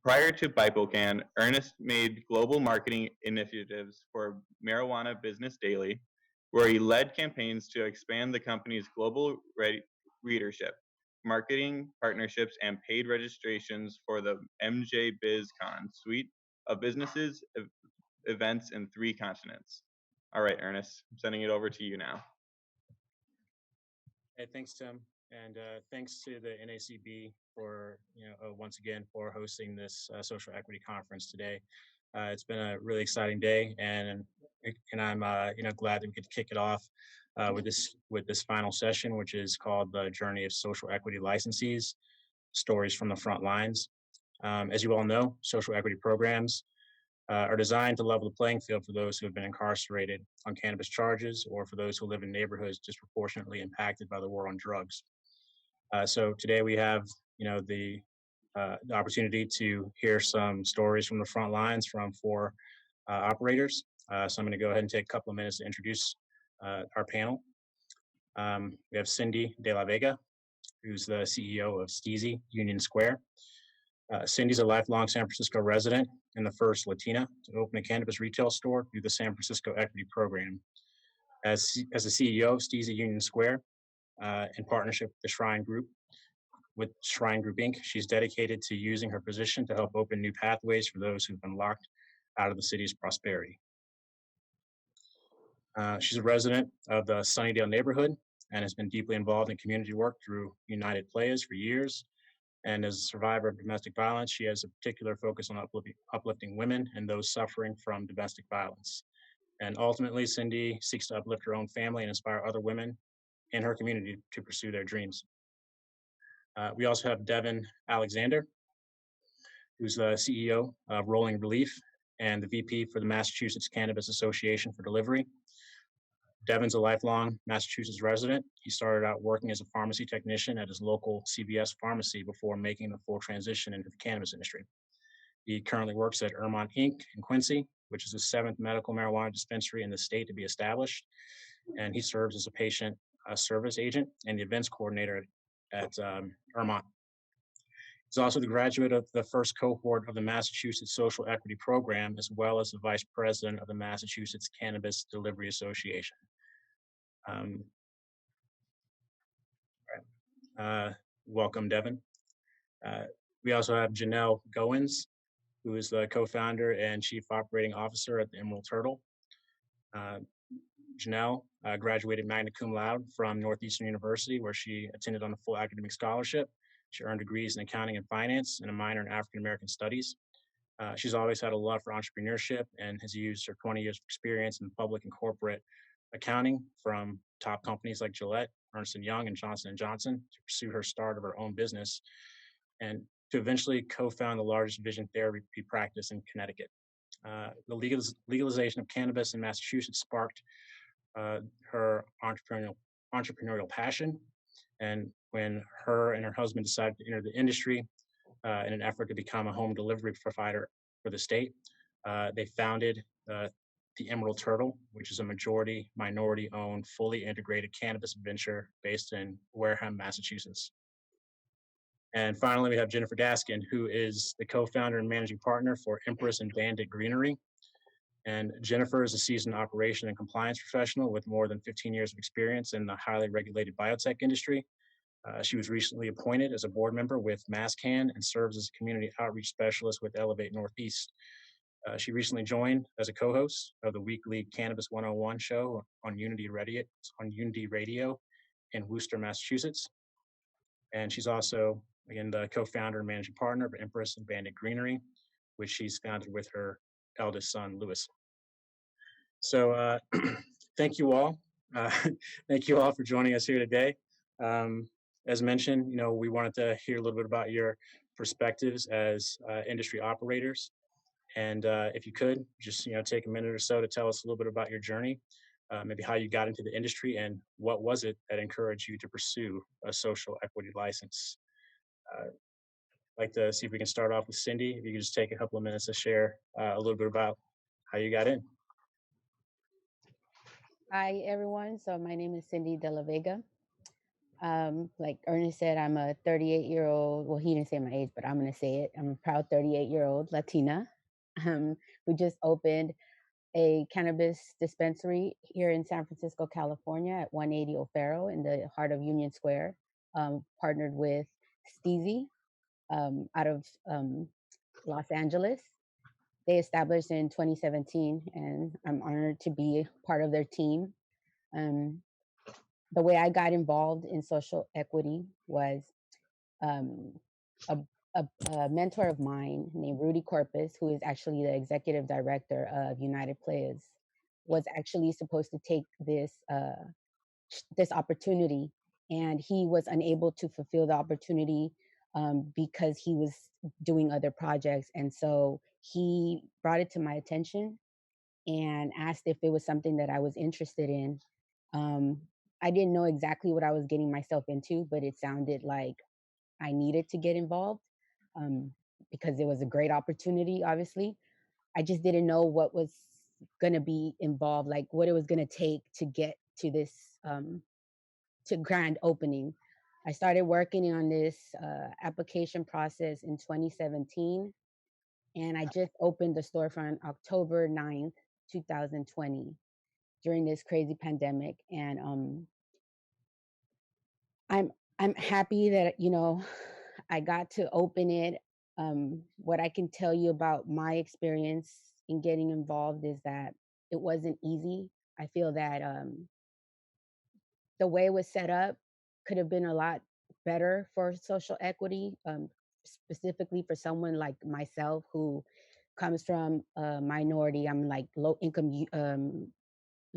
Prior to Bipocan, Ernest made global marketing initiatives for Marijuana Business Daily, where he led campaigns to expand the company's global readership, marketing partnerships, and paid registrations for the MJ BizCon suite of businesses events in 3 continents. All right, Ernest, I'm sending it over to you now. Hey, thanks, Tim, and thanks to the NACB for once again for hosting this social equity conference today. It's been a really exciting day, and I'm glad that we could kick it off with this final session, which is called the Journey of Social Equity Licensees: Stories from the Front Lines. As you all know, social equity programs are designed to level the playing field for those who have been incarcerated on cannabis charges or for those who live in neighborhoods disproportionately impacted by the war on drugs. So today we have, the opportunity to hear some stories from the front lines from 4 operators. So I'm going to go ahead and take a couple of minutes to introduce our panel. We have Cindy De La Vega, who's the CEO of Steezy Union Square. Cindy's a lifelong San Francisco resident and the first Latina to open a cannabis retail store through the San Francisco Equity Program. As the CEO of Steezy Union Square, in partnership with Shrine Group Inc., she's dedicated to using her position to help open new pathways for those who've been locked out of the city's prosperity. She's a resident of the Sunnydale neighborhood and has been deeply involved in community work through United Players for years. And as a survivor of domestic violence, she has a particular focus on uplifting women and those suffering from domestic violence. And ultimately, Cindy seeks to uplift her own family and inspire other women in her community to pursue their dreams. We also have Devin Alexander, who's the CEO of Rolling Relief and the VP for the Massachusetts Cannabis Association for Delivery. Devin's a lifelong Massachusetts resident. He started out working as a pharmacy technician at his local CVS pharmacy before making the full transition into the cannabis industry. He currently works at Ermont Inc. in Quincy, which is the 7th medical marijuana dispensary in the state to be established. And he serves as a patient service agent and the events coordinator at Ermont. He's also the graduate of the first cohort of the Massachusetts Social Equity Program, as well as the vice president of the Massachusetts Cannabis Delivery Association. Welcome, Devin. We also have Janelle Goins, who is the co-founder and chief operating officer at the Emerald Turtle. Janelle graduated magna cum laude from Northeastern University, where she attended on a full academic scholarship. She earned degrees in accounting and finance and a minor in African American studies. She's always had a love for entrepreneurship and has used her 20 years of experience in public and corporate accounting from top companies like Gillette, Ernst & Young, and Johnson & Johnson to pursue her start of her own business and to eventually co-found the largest vision therapy practice in Connecticut. The legalization of cannabis in Massachusetts sparked her entrepreneurial passion. And when her and her husband decided to enter the industry in an effort to become a home delivery provider for the state, they founded the Emerald Turtle, which is a majority minority-owned, fully integrated cannabis venture based in Wareham, Massachusetts. And finally, we have Jennifer Gaskin, who is the co-founder and managing partner for Empress and Bandit Greenery. And Jennifer is a seasoned operation and compliance professional with more than 15 years of experience in the highly regulated biotech industry. She was recently appointed as a board member with MassCan and serves as a community outreach specialist with Elevate Northeast. She recently joined as a co-host of the weekly Cannabis 101 show on Unity Radio in Worcester, Massachusetts. And she's also, again, the co-founder and managing partner of Empress and Bandit Greenery, which she's founded with her eldest son, Louis. So thank you all. Thank you all for joining us here today. As mentioned, we wanted to hear a little bit about your perspectives as industry operators. And if you could, just take a minute or so to tell us a little bit about your journey, maybe how you got into the industry and what was it that encouraged you to pursue a social equity license. I'd like to see if we can start off with Cindy. If you could just take a couple of minutes to share a little bit about how you got in. Hi, everyone. So my name is Cindy De La Vega. Like Ernest said, I'm a 38-year-old. Well, he didn't say my age, but I'm going to say it. I'm a proud 38-year-old Latina who just opened a cannabis dispensary here in San Francisco, California at 180 O'Farrell in the heart of Union Square, partnered with Steezy out of Los Angeles. They established in 2017, and I'm honored to be part of their team. Um, the way I got involved in social equity was um, a, a mentor of mine named Rudy Corpus, who is actually the executive director of United Players, was actually supposed to take this opportunity, and he was unable to fulfill the opportunity because he was doing other projects. And so he brought it to my attention and asked if it was something that I was interested in. Um, I didn't know exactly what I was getting myself into, but it sounded like I needed to get involved um, because it was a great opportunity, obviously. I just didn't know what was going to be involved, like what it was going to take to get to this to grand opening. I started working on this application process in 2017, and I just opened the storefront October 9th, 2020, during this crazy pandemic. And I'm happy that I got to open it. What I can tell you about my experience in getting involved is that it wasn't easy. I feel that the way it was set up could have been a lot better for social equity, specifically for someone like myself who comes from a minority. I'm like low income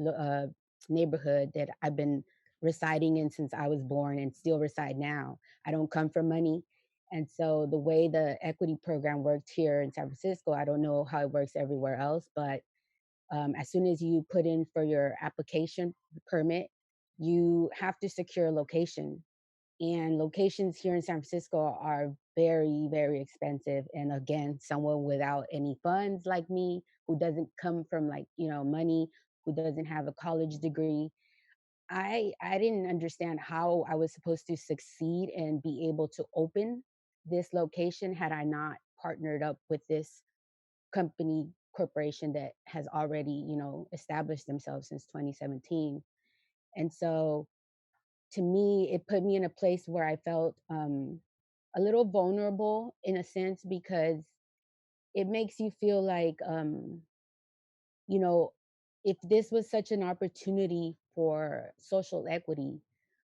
uh, neighborhood that I've been residing in since I was born and still reside now. I don't come from money. And so the way the equity program worked here in San Francisco, I don't know how it works everywhere else, but as soon as you put in for your application permit, you have to secure a location. And locations here in San Francisco are very, very expensive. And again, someone without any funds like me, who doesn't come from like, money, who doesn't have a college degree, I didn't understand how I was supposed to succeed and be able to open this location had I not partnered up with this company corporation that has already, established themselves since 2017. And so to me, it put me in a place where I felt a little vulnerable in a sense because it makes you feel like, you know, if this was such an opportunity for social equity,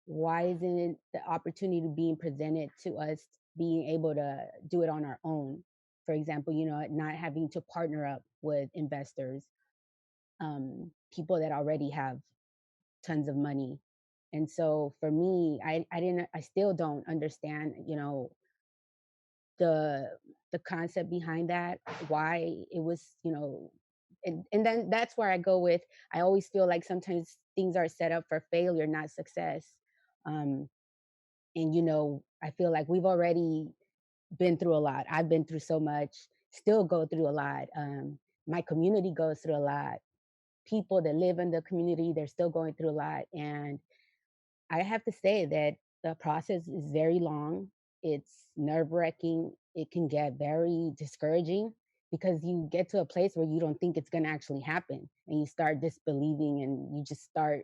why isn't the opportunity being presented to us being able to do it on our own? For example, not having to partner up with investors, people that already have tons of money. And so for me, I still don't understand, the the concept behind that, why it was, and then that's where I go with, I always feel like sometimes things are set up for failure, not success. Um, and I feel like we've already been through a lot. I've been through so much, still go through a lot. My community goes through a lot. People that live in the community, they're still going through a lot. And I have to say that the process is very long. It's nerve wracking. It can get very discouraging because you get to a place where you don't think it's going to actually happen, and you start disbelieving, and you just start,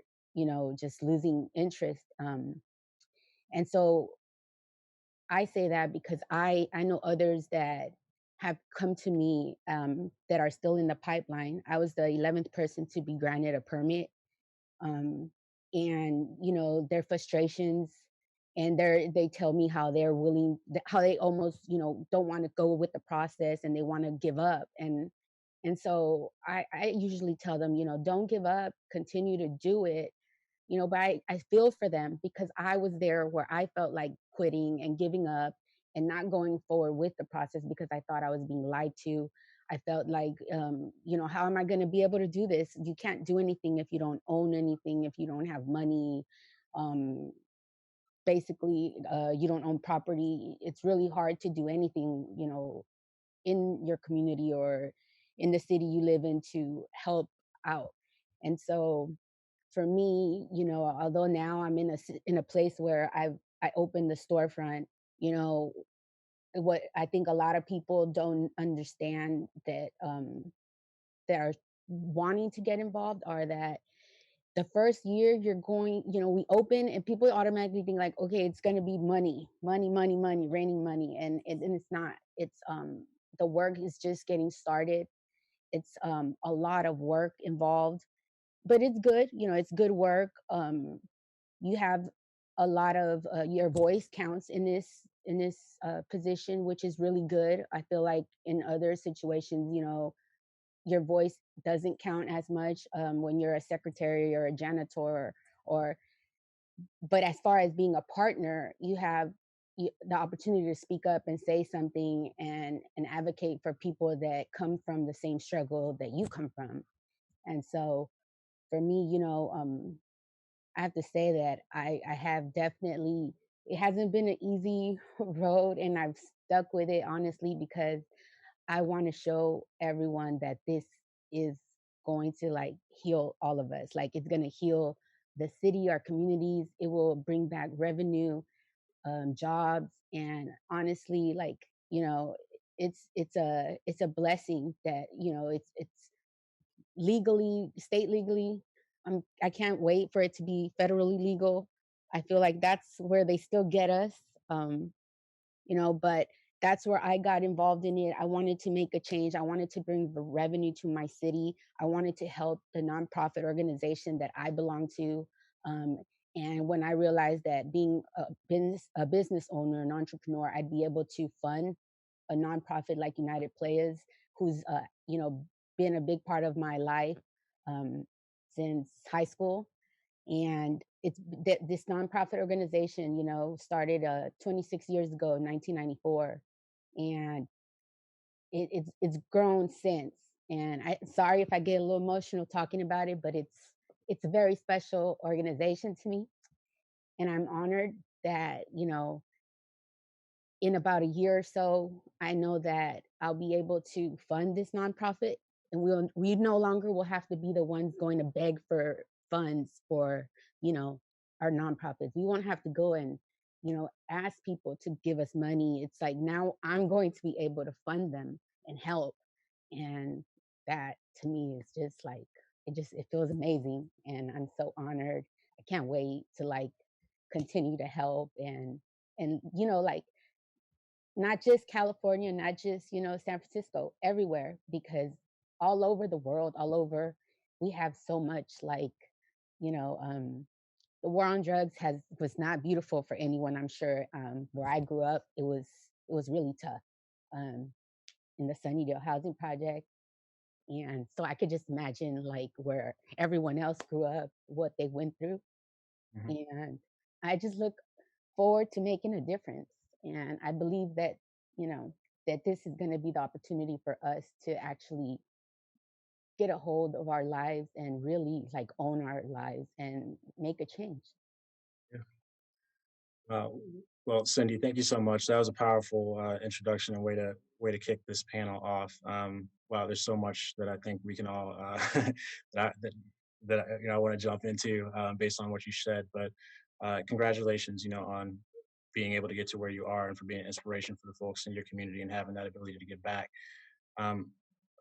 just losing interest. And so I say that because I know others that have come to me that are still in the pipeline. I was the 11th person to be granted a permit, um, and their frustrations, and they tell me how they're willing, how they almost don't want to go with the process and they want to give up. And so I usually tell them, don't give up, continue to do it. But I feel for them because I was there where I felt like quitting and giving up and not going forward with the process because I thought I was being lied to. I felt like, how am I going to be able to do this? You can't do anything if you don't own anything, if you don't have money. Um, Basically, you don't own property. It's really hard to do anything, in your community or in the city you live in to help out. And so for me, although now I'm in a place where I opened the storefront, you know, what I think a lot of people don't understand that are wanting to get involved are that the first year you're going, we open and people automatically think like, okay, it's going to be money, money, money, money, raining money. And it's not. It's the work is just getting started. It's a lot of work involved, but it's good. It's good work. You have a lot of your voice counts in this position, which is really good. I feel like in other situations, your voice doesn't count as much when you're a secretary or a janitor or but as far as being a partner, you have the opportunity to speak up and say something and advocate for people that come from the same struggle that you come from. And so for me, I have to say that I have definitely, it hasn't been an easy road, and I've stuck with it honestly because I want to show everyone that this is going to like heal all of us. Like it's going to heal the city, our communities. It will bring back revenue, jobs, and honestly, like it's a blessing that it's legally, state legally. I can't wait for it to be federally legal. I feel like that's where they still get us. Um, but that's where I got involved in it. I wanted to make a change. I wanted to bring the revenue to my city. I wanted to help the nonprofit organization that I belong to. Um, and when I realized that being a business owner, an entrepreneur, I'd be able to fund a nonprofit like United Players, who's been a big part of my life um, since high school. And this nonprofit organization, started 26 years ago, 1994, and it's grown since. And I sorry if I get a little emotional talking about it, but it's a very special organization to me, and I'm honored that in about a year or so, I know that I'll be able to fund this nonprofit, and we no longer will have to be the ones going to beg for funds for you know our nonprofits. We won't have to go and ask people to give us money. It's like now I'm going to be able to fund them and help, and that to me is just like it feels amazing, and I'm so honored. I can't wait to like continue to help and like not just California, not just, San Francisco, everywhere, because all over the world, all over, we have so much like, you know, um, the war on drugs was not beautiful for anyone, I'm sure. Where I grew up, it was really tough um, in the Sunnydale Housing Project. And so I could just imagine like where everyone else grew up, what they went through. Mhm. And I just look forward to making a difference. And I believe that, you know, that this is going to be the opportunity for us to actually get a hold of our lives and really like own our lives and make a change. Yeah. Uh, well, Cindy, thank you so much. That was a powerful introduction and way to kick this panel off. Wow, there's so much that I think we can all that I, that that I want to jump into based on what you said. But congratulations, on being able to get to where you are and for being an inspiration for the folks in your community and having that ability to give back. Um,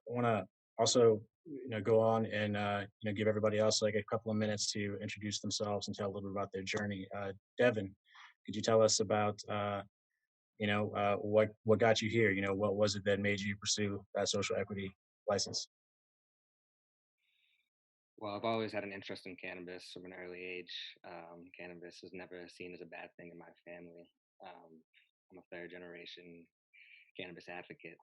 I want to also go on and give everybody else like a couple of minutes to introduce themselves and tell a little bit about their journey. Devin, could you tell us about what got you here? What was it that made you pursue that social equity license? Well, I've always had an interest in cannabis from an early age. Cannabis is never seen as a bad thing in my family. Um, I'm a third generation cannabis advocate.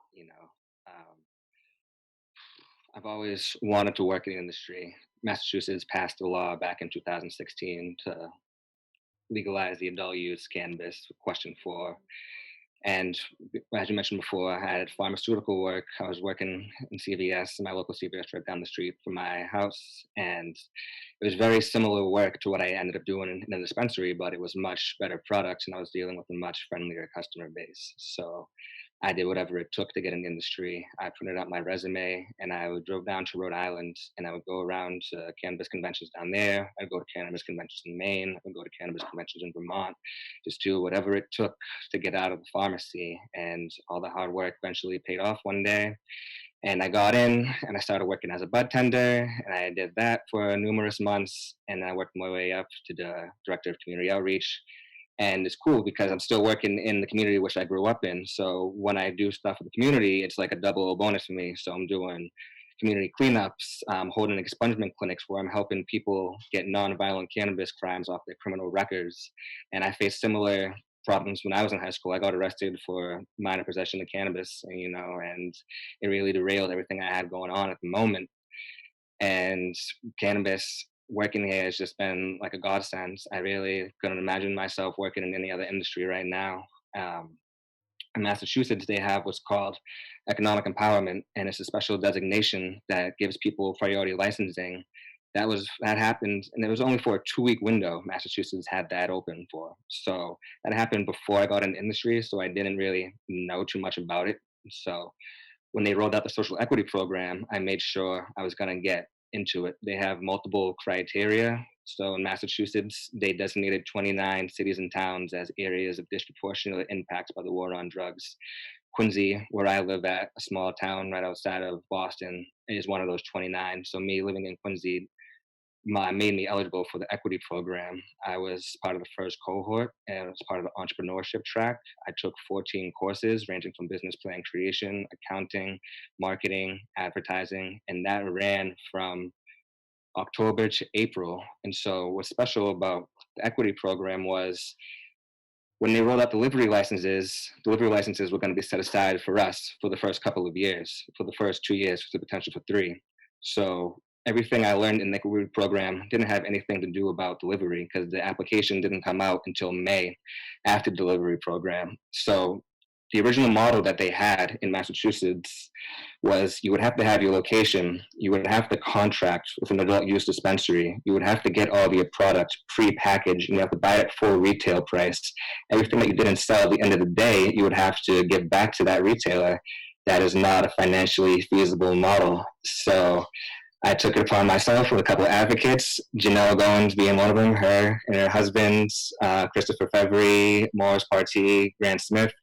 I've always wanted to work in the industry. Massachusetts passed a law back in 2016 to legalize the adult use cannabis, question four. And as you mentioned before, I had pharmaceutical work. I was working in CVS, my local CVS right down the street from my house. And it was very similar work to what I ended up doing in the dispensary, but it was much better products and I was dealing with a much friendlier customer base. So I did whatever it took to get in the industry. I printed out my resume and drove down to Rhode Island and I would go around to cannabis conventions down there. I'd go to cannabis conventions in Maine. I'd go to cannabis conventions in Vermont. Just do whatever it took to get out of the pharmacy. And all the hard work eventually paid off one day. And I got in and I started working as a bud tender. And I did that for numerous months. And I worked my way up to the director of community outreach. And it's cool because I'm still working in the community which I grew up in. So when I do stuff for the community, it's like a double bonus for me. So I'm doing community cleanups, holding expungement clinics where I'm helping people get nonviolent cannabis crimes off their criminal records. And I faced similar problems when I was in high school. I got arrested for minor possession of cannabis, and it really derailed everything I had going on at the moment. And cannabis working here has just been like a godsend. I really couldn't imagine myself working in any other industry right now. Um, in Massachusetts, they have what's called economic empowerment, and it's a special designation that gives people priority licensing. That happened, and it was only for a 2-week window. Massachusetts had that open for, so that happened before I got in the industry, so I didn't really know too much about it. So when they rolled out the social equity program, I made sure I was going to get into it. They have multiple criteria. So in Massachusetts, they designated 29 cities and towns as areas of disproportionate impact by the war on drugs. Quincy, where I live at, a small town right outside of Boston, is one of those 29. So me living in Quincy made me eligible for the equity program. I was part of the first cohort and was part of the entrepreneurship track. I took 14 courses ranging from business plan creation, accounting, marketing, advertising, and that ran from October to April. And so what's special about the equity program was when they rolled out delivery licenses were going to be set aside for us for the first couple of years, for the first 2 years, with the potential for 3. So everything I learned in the equity program didn't have anything to do about delivery because the application didn't come out until May after the delivery program. So the original model that they had in Massachusetts was you would have to have your location, you would have to contract with an adult use dispensary, you would have to get all of your product pre-packaged, and you have to buy it at full retail price. Everything that you didn't sell at the end of the day, you would have to give back to that retailer. That is not a financially feasible model. So I took it upon myself with a couple of advocates, Janelle Goins being one of them, her and her husband, Christopher Fevry, Morris Partee, Grant Smith,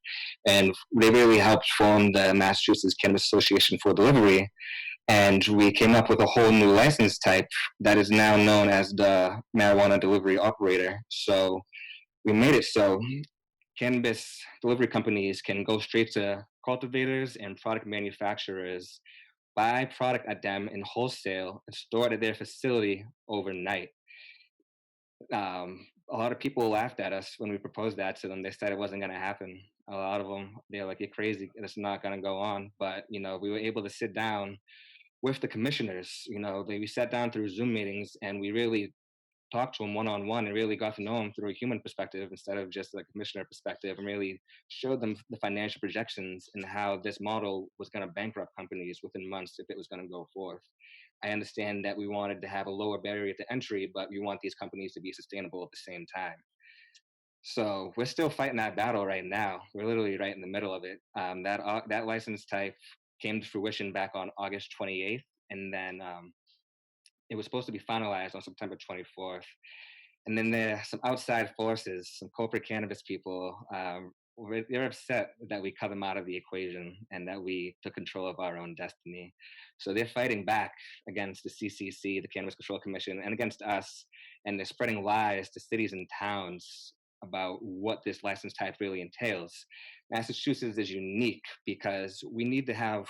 and they really helped form the Massachusetts Cannabis Association for Delivery. And we came up with a whole new license type that is now known as the marijuana delivery operator. So we made it so cannabis delivery companies can go straight to cultivators and product manufacturers, buy product at them in wholesale, and store it at their facility overnight. A lot of people laughed at us when we proposed that to them. They said it wasn't going to happen. A lot of them, they're like, "You're crazy. It's not going to go on." But we were able to sit down with the commissioners. We sat down through Zoom meetings, and we really talked to them one-on-one and really got to know them through a human perspective instead of just a commissioner perspective, and really showed them the financial projections and how this model was going to bankrupt companies within months if it was going to go forth. I understand that we wanted to have a lower barrier to entry, but we want these companies to be sustainable at the same time. So we're still fighting that battle right now. We're literally right in the middle of it. That license type came to fruition back on August 28th, and then it was supposed to be finalized on September 24th. And then there are some outside forces, some corporate cannabis people. They're upset that we cut them out of the equation and that we took control of our own destiny. So they're fighting back against the CCC, the Cannabis Control Commission, and against us. And they're spreading lies to cities and towns about what this license type really entails. Massachusetts is unique because we need to have,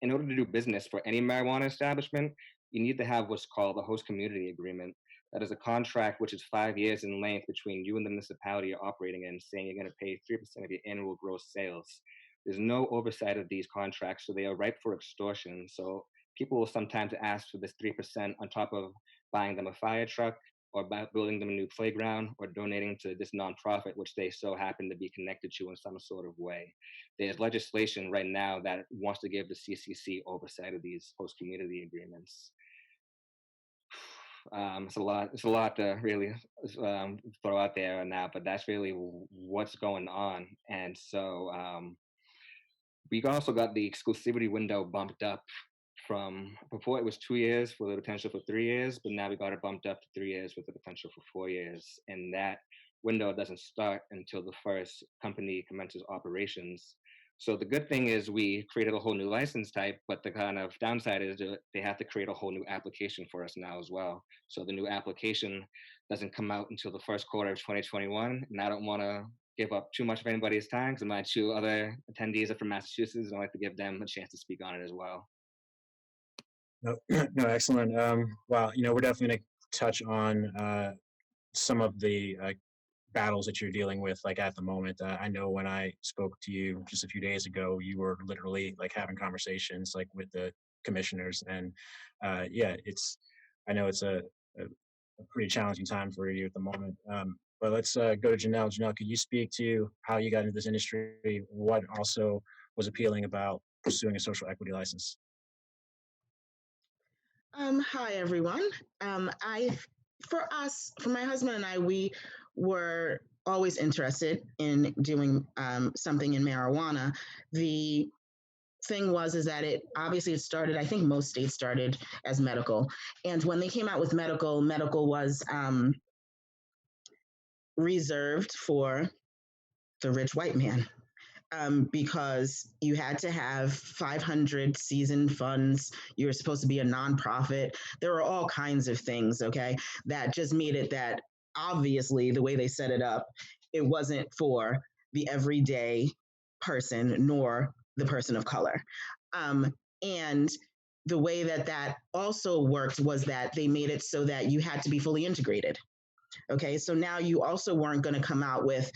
in order to do business for any marijuana establishment, you need to have what's called a host community agreement. That is a contract which is 5 years in length between you and the municipality you're operating in, saying you're going to pay 3% of your annual gross sales. There's no oversight of these contracts, so they are ripe for extortion. So people will sometimes ask for this 3% on top of buying them a fire truck, or by building them a new playground, or donating to this nonprofit, which they so happen to be connected to in some sort of way. There's legislation right now that wants to give the CCC oversight of these host community agreements. It's a lot. It's a lot to really throw out there now, but that's really what's going on. And so We also got the exclusivity window bumped up from before it was 2 years with the potential for 3 years, but now we got it bumped up to 3 years with the potential for 4 years. And that window doesn't start until the first company commences operations. So the good thing is we created a whole new license type, but the kind of downside is that they have to create a whole new application for us now as well. So the new application doesn't come out until the first quarter of 2021. And I don't want to give up too much of anybody's time because my two other attendees are from Massachusetts, and I'd like to give them a chance to speak on it as well. No, no, excellent. Well, we're definitely going to touch on some of the battles that you're dealing with, like at the moment. I know when I spoke to you just a few days ago, you were literally like having conversations like with the commissioners, and yeah, I know it's a pretty challenging time for you at the moment. But let's go to Janelle. Janelle, could you speak to how you got into this industry? What also was appealing about pursuing a social equity license? Hi everyone. For my husband and I, we were always interested in doing something in marijuana. The thing is that it obviously it started. I think most states started as medical, and when they came out with medical was reserved for the rich white man. Because you had to have 500 seasoned funds. You were supposed to be a nonprofit. There were all kinds of things, okay, that just made it that obviously the way they set it up, it wasn't for the everyday person nor the person of color. And the way that also worked was that they made it so that you had to be fully integrated. Okay, so now you also weren't going to come out with,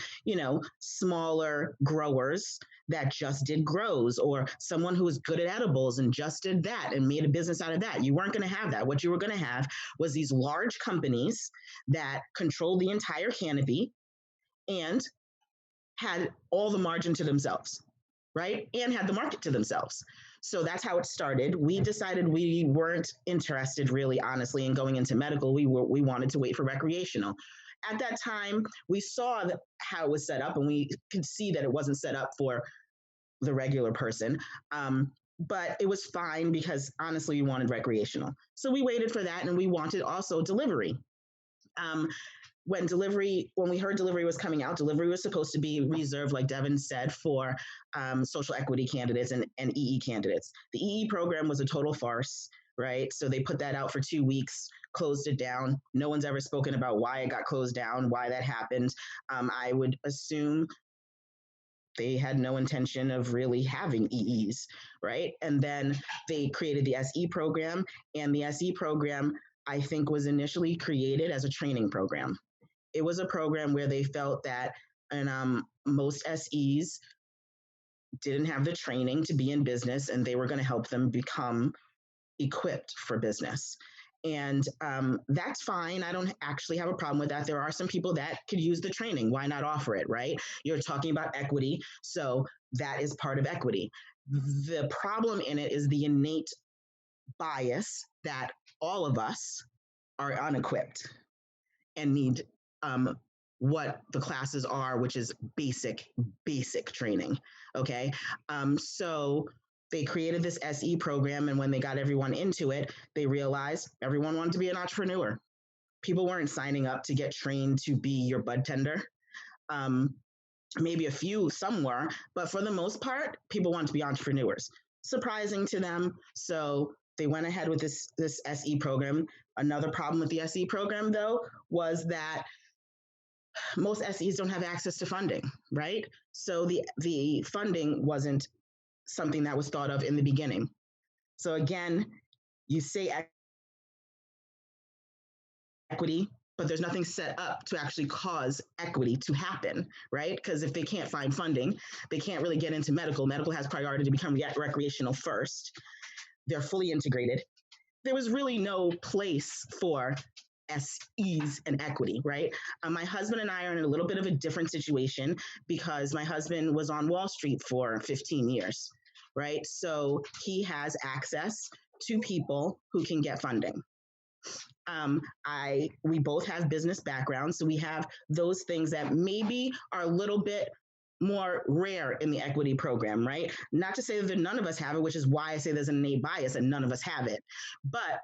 smaller growers that just did grows, or someone who was good at edibles and just did that and made a business out of that. You weren't going to have that. What you were going to have was these large companies that controlled the entire canopy and had all the margin to themselves, right? And had the market to themselves. So that's how it started. We decided we weren't interested, really, honestly, in going into medical. We wanted to wait for recreational. At that time, we saw how it was set up, and we could see that it wasn't set up for the regular person. But it was fine because honestly, we wanted recreational. So we waited for that, and we wanted also delivery. When we heard delivery was coming out, delivery was supposed to be reserved, like Devin said, for social equity candidates and EE candidates. The EE program was a total farce, right? So they put that out for 2 weeks, closed it down. No one's ever spoken about why it got closed down, why that happened. I would assume they had no intention of really having EEs, right? And then they created the SE program, and the SE program, I think, was initially created as a training program. It was a program where they felt that most SEs didn't have the training to be in business, and they were going to help them become equipped for business. And that's fine. I don't actually have a problem with that. There are some people that could use the training. Why not offer it, right? You're talking about equity, so that is part of equity. The problem in it is the innate bias that all of us are unequipped and need what the classes are, which is basic training. Okay. So they created this SE program, and when they got everyone into it, they realized everyone wanted to be an entrepreneur. People weren't signing up to get trained to be your bud tender. Maybe a few, some were, but for the most part, people wanted to be entrepreneurs. Surprising to them. So they went ahead with this SE program. Another problem with the SE program, though, was that most SEs don't have access to funding, right? So the funding wasn't something that was thought of in the beginning. So again, you say equity, but there's nothing set up to actually cause equity to happen, right? Because if they can't find funding, they can't really get into medical. Medical has priority to become recreational first. They're fully integrated. There was really no place for SEs and equity, right? My husband and I are in a little bit of a different situation because my husband was on Wall Street for 15 years, right? So he has access to people who can get funding. We both have business backgrounds, so we have those things that maybe are a little bit more rare in the equity program, right? Not to say that none of us have it, which is why I say there's an innate bias and none of us have it. But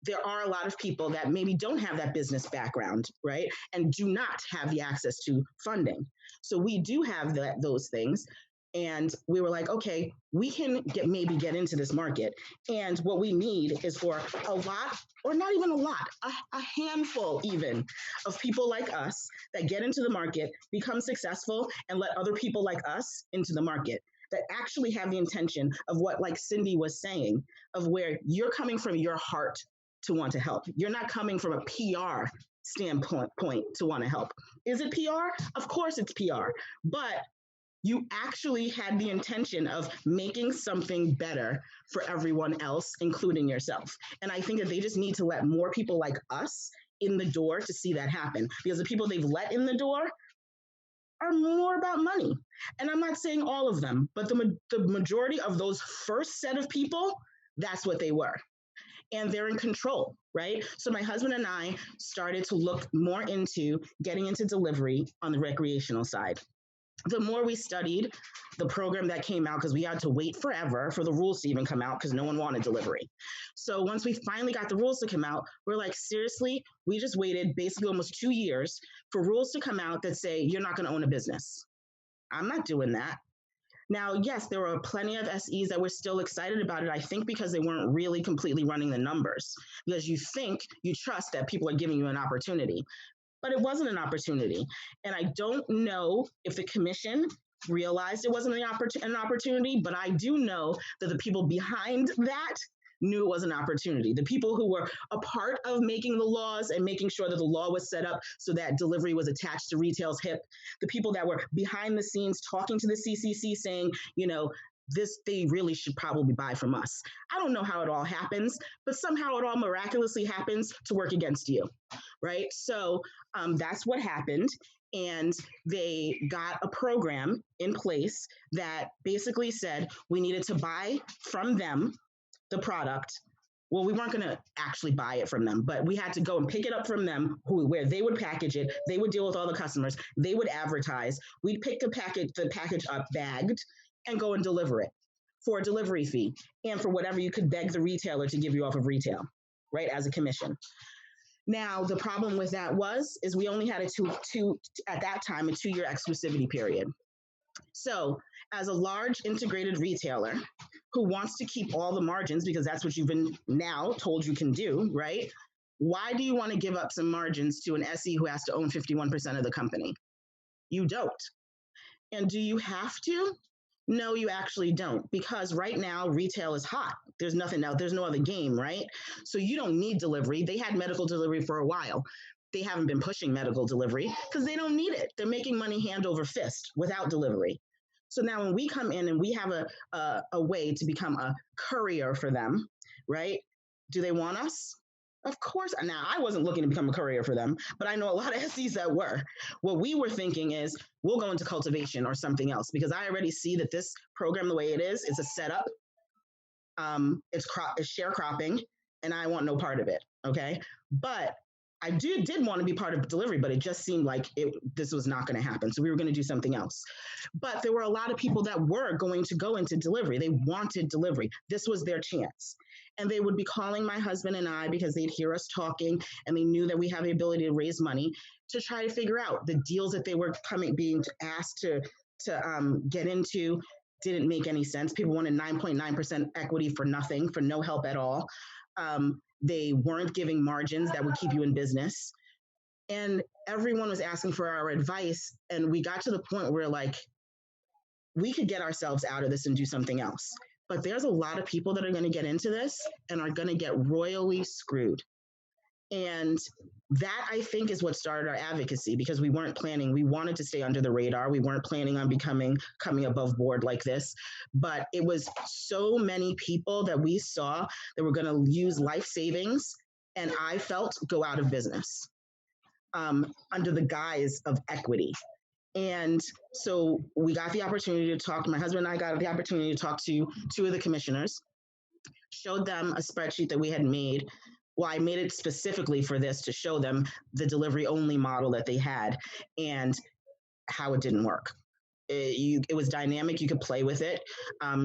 there are a lot of people that maybe don't have that business background, right? And do not have the access to funding. So we do have those things. And we were like, okay, we can maybe get into this market. And what we need is for a lot, or not even a lot, a handful even of people like us that get into the market, become successful, and let other people like us into the market that actually have the intention of what, like Cindy was saying, of where you're coming from your heart to want to help. You're not coming from a PR standpoint to want to help. Is it PR? Of course it's PR, but you actually had the intention of making something better for everyone else, including yourself. And I think that they just need to let more people like us in the door to see that happen, because the people they've let in the door are more about money. And I'm not saying all of them, but the majority of those first set of people, that's what they were. And they're in control, right? So my husband and I started to look more into getting into delivery on the recreational side. The more we studied the program that came out, because we had to wait forever for the rules to even come out because no one wanted delivery. So once we finally got the rules to come out, we're like, seriously, we just waited basically almost 2 years for rules to come out that say you're not going to own a business. I'm not doing that. Now, yes, there were plenty of SEs that were still excited about it, I think because they weren't really completely running the numbers, because you trust that people are giving you an opportunity. But it wasn't an opportunity. And I don't know if the commission realized it wasn't an opportunity, but I do know that the people behind that knew it was an opportunity. The people who were a part of making the laws and making sure that the law was set up so that delivery was attached to retail's hip, the people that were behind the scenes talking to the CCC saying, they really should probably buy from us. I don't know how it all happens, but somehow it all miraculously happens to work against you, right? So that's what happened. And they got a program in place that basically said we needed to buy from them the product. Well, we weren't going to actually buy it from them, but we had to go and pick it up from them, where they would package it. They would deal with all the customers. They would advertise. We'd pick the package up bagged and go and deliver it for a delivery fee and for whatever you could beg the retailer to give you off of retail, right, as a commission. Now, the problem with that is we only had at that time, a 2-year exclusivity period. So as a large integrated retailer who wants to keep all the margins, because that's what you've been now told you can do, right? Why do you want to give up some margins to an SE who has to own 51% of the company? You don't. And do you have to? No, you actually don't, because right now retail is hot. There's nothing else. There's no other game, right? So you don't need delivery. They had medical delivery for a while. They haven't been pushing medical delivery because they don't need it. They're making money hand over fist without delivery. So now when we come in and we have a way to become a courier for them, right? Do they want us? Of course. Now, I wasn't looking to become a courier for them, but I know a lot of SEs that were. What we were thinking is we'll go into cultivation or something else, because I already see that this program, the way it is, it's a setup. It's sharecropping, and I want no part of it. Okay. But I did want to be part of delivery, but it just seemed like this was not going to happen. So we were going to do something else. But there were a lot of people that were going to go into delivery. They wanted delivery. This was their chance. And they would be calling my husband and I because they'd hear us talking and they knew that we have the ability to raise money to try to figure out the deals that they were being asked to get into. Didn't make any sense. People wanted 9.9% equity for nothing, for no help at all. They weren't giving margins that would keep you in business. And everyone was asking for our advice. And we got to the point where we could get ourselves out of this and do something else. But there's a lot of people that are going to get into this and are going to get royally screwed. And that, I think, is what started our advocacy, because we weren't planning. We wanted to stay under the radar. We weren't planning on coming above board like this. But it was so many people that we saw that were going to use life savings, and I felt go out of business under the guise of equity. And so we got the opportunity to talk. My husband and I got the opportunity to talk to 2 of the commissioners, showed them a spreadsheet that we had made. Well, I made it specifically for this to show them the delivery only model that they had and how it didn't work. It was dynamic. You could play with it.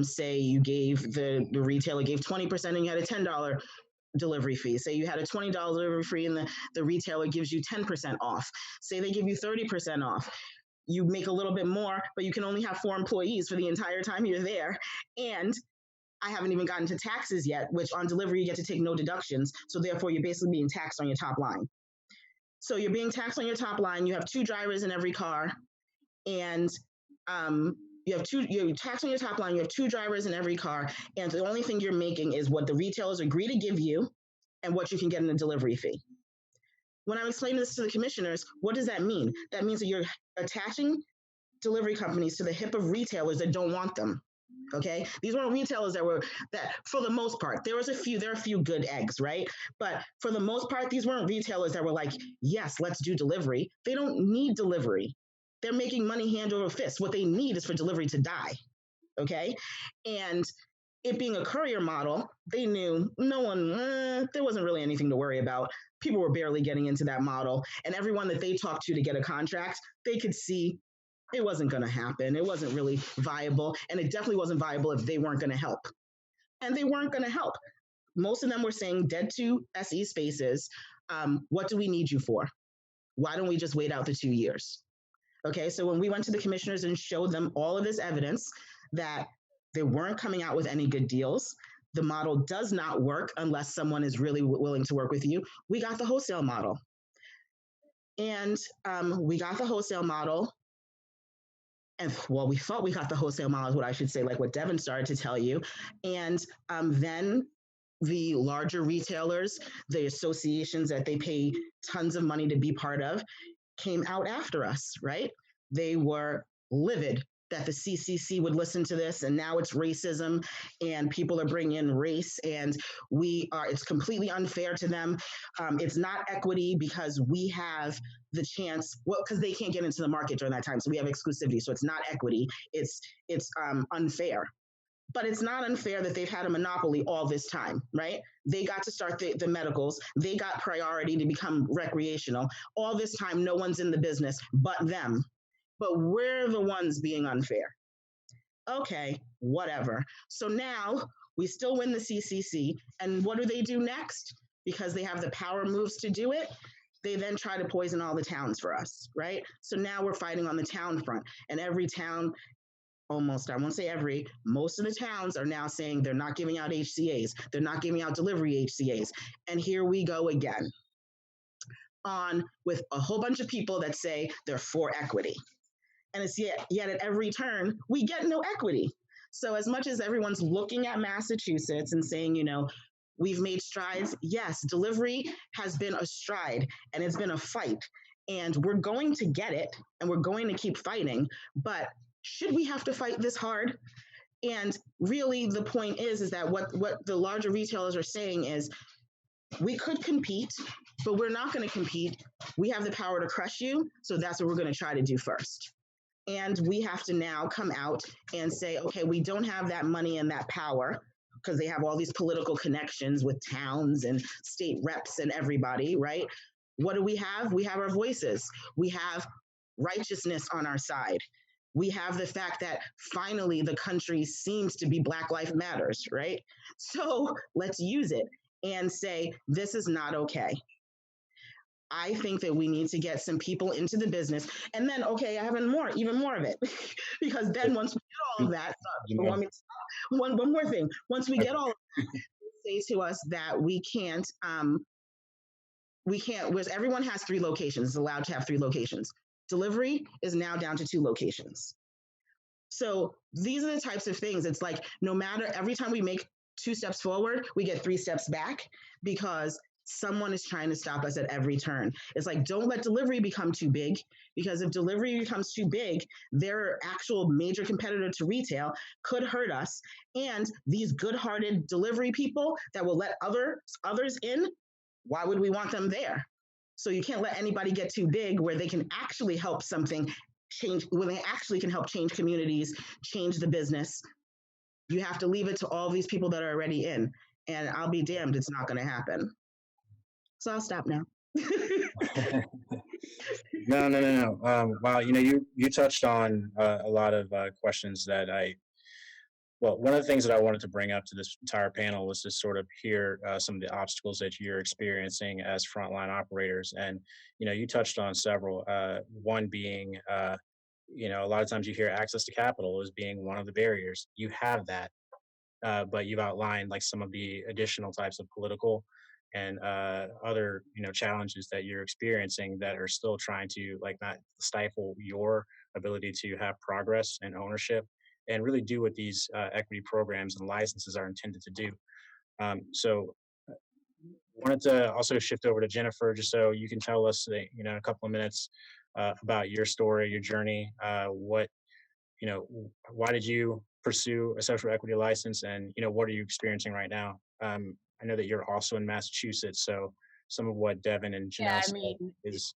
Say you gave the retailer gave 20% and you had a $10 delivery fee. Say you had a $20 delivery fee and the retailer gives you 10% off. Say they give you 30% off. You make a little bit more, but you can only have 4 employees for the entire time you're there. And I haven't even gotten to taxes yet, which on delivery you get to take no deductions. So therefore you're basically being taxed on your top line. So you're being taxed on your top line. You have 2 drivers in every car, and you're taxed on your top line. You have 2 drivers in every car, and the only thing you're making is what the retailers agree to give you and what you can get in a delivery fee. When I'm explaining this to the commissioners, what does that mean? That means that you're attaching delivery companies to the hip of retailers that don't want them. Okay, these weren't retailers that for the most part, there are a few good eggs, right? But for the most part, these weren't retailers that were like, yes, let's do delivery. They don't need delivery. They're making money hand over fist. What they need is for delivery to die. Okay, and it being a courier model, they knew there wasn't really anything to worry about. People were barely getting into that model, and everyone that they talked to get a contract, they could see it wasn't going to happen. It wasn't really viable, and it definitely wasn't viable if they weren't going to help. And they weren't going to help. Most of them were saying dead to SE spaces. What do we need you for? Why don't we just wait out the 2 years? Okay, so when we went to the commissioners and showed them all of this evidence that they weren't coming out with any good deals, the model does not work unless someone is really willing to work with you, we got the wholesale model. And we got the wholesale model. And well, we thought we got the wholesale model is what I should say, like what Devin started to tell you. And then the larger retailers, the associations that they pay tons of money to be part of, came out after us, right? They were livid that the CCC would listen to this, and now it's racism, and people are bringing in race, and it's completely unfair to them. It's not equity because we have the chance, because they can't get into the market during that time, so we have exclusivity. So it's not equity. It's unfair. But it's not unfair that they've had a monopoly all this time, right? They got to start the medicals. They got priority to become recreational. All this time, no one's in the business but them. But we're the ones being unfair. Okay, whatever. So now we still win the CCC. And what do they do next? Because they have the power moves to do it, they then try to poison all the towns for us, right? So now we're fighting on the town front. And every town, almost, I won't say every, most of the towns are now saying they're not giving out HCAs. They're not giving out delivery HCAs. And here we go again with a whole bunch of people that say they're for equity. And it's yet at every turn, we get no equity. So as much as everyone's looking at Massachusetts and saying, we've made strides, yes, delivery has been a stride and it's been a fight. And we're going to get it and we're going to keep fighting. But should we have to fight this hard? And really the point is that what the larger retailers are saying is we could compete, but we're not going to compete. We have the power to crush you. So that's what we're going to try to do first. And we have to now come out and say, okay, we don't have that money and that power because they have all these political connections with towns and state reps and everybody, right? What do we have? We have our voices. We have righteousness on our side. We have the fact that finally the country seems to be Black Lives Matters, right? So let's use it and say, this is not okay. I think that we need to get some people into the business, and then I have even more of it, because then once we get all of that, one more thing. Once we get all of that, they say to us that we can't. Whereas everyone has 3 locations, is allowed to have 3 locations. Delivery is now down to 2 locations. So these are the types of things. It's like no matter every time we make 2 steps forward, we get 3 steps back because someone is trying to stop us at every turn. It's like, don't let delivery become too big, because if delivery becomes too big, their actual major competitor to retail could hurt us. And these good-hearted delivery people that will let others in, why would we want them there? So you can't let anybody get too big where they can actually help something change, where they actually can help change communities, change the business. You have to leave it to all these people that are already in. And I'll be damned, it's not going to happen. So I'll stop now. No. Wow, you touched on a lot of questions that well, one of the things that I wanted to bring up to this entire panel was to sort of hear some of the obstacles that you're experiencing as frontline operators. And, you touched on several, one being, a lot of times you hear access to capital as being one of the barriers. You have that, but you've outlined like some of the additional types of political and other challenges that you're experiencing that are still trying to like not stifle your ability to have progress and ownership and really do what these equity programs and licenses are intended to do. So wanted to also shift over to Jennifer just so you can tell us in a couple of minutes about your story, your journey, what why did you pursue a social equity license, and what are you experiencing right now? I know that you're also in Massachusetts, so some of what Devin and Yeah, Janelle I said mean, is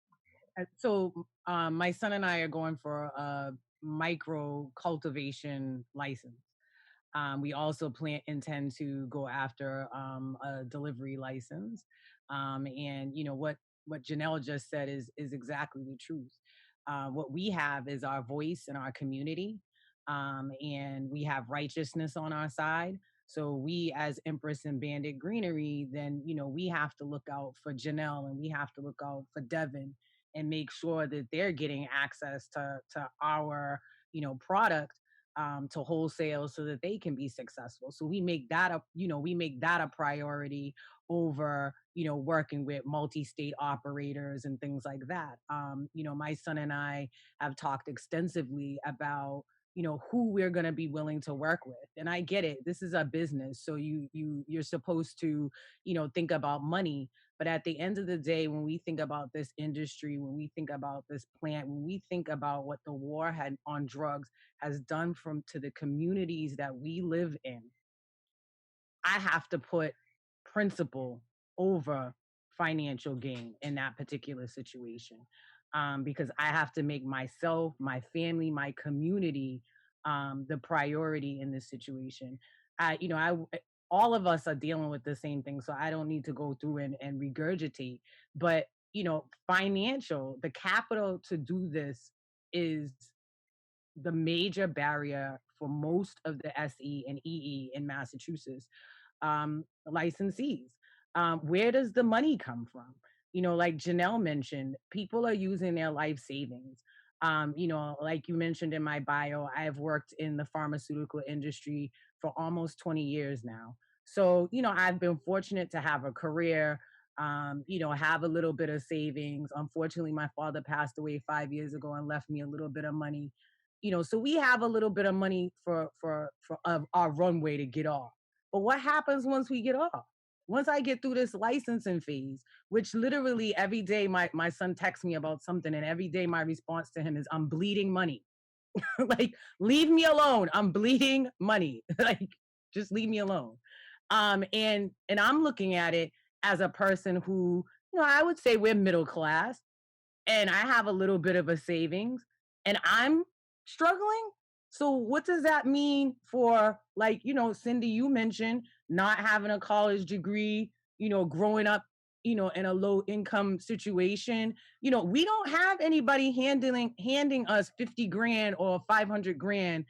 my son and I are going for a micro cultivation license. We also intend to go after a delivery license. And what Janelle just said is exactly the truth. What we have is our voice in our community, and we have righteousness on our side. So we, as Empress and Bandit Greenery, then we have to look out for Janelle and we have to look out for Devin and make sure that they're getting access to our product to wholesale so that they can be successful. So we make that a priority over working with multi-state operators and things like that. My son and I have talked extensively about who we're going to be willing to work with. And I get it, this is a business, so you're supposed to think about money. But at the end of the day, when we think about this industry, when we think about this plant, when we think about what the war on drugs has done to the communities that we live in, I have to put principle over financial gain in that particular situation, because I have to make myself, my family, my community the priority in this situation. All of us are dealing with the same thing, so I don't need to go through and regurgitate. But the capital to do this is the major barrier for most of the SE and EE in Massachusetts licensees. Where does the money come from? Like Janelle mentioned, people are using their life savings. Like you mentioned in my bio, I've worked in the pharmaceutical industry for almost 20 years now. So, I've been fortunate to have a career, have a little bit of savings. Unfortunately, my father passed away 5 years ago and left me a little bit of money. So we have a little bit of money for our runway to get off. But what happens once we get off? Once I get through this licensing phase, which literally every day my son texts me about something, and every day my response to him is, I'm bleeding money. Like, leave me alone. I'm bleeding money. Like, just leave me alone. And I'm looking at it as a person who, I would say we're middle class, and I have a little bit of a savings, and I'm struggling. So what does that mean for, like, Cindy, you mentioned not having a college degree, growing up, in a low income situation. We don't have anybody handing us 50 grand or 500 grand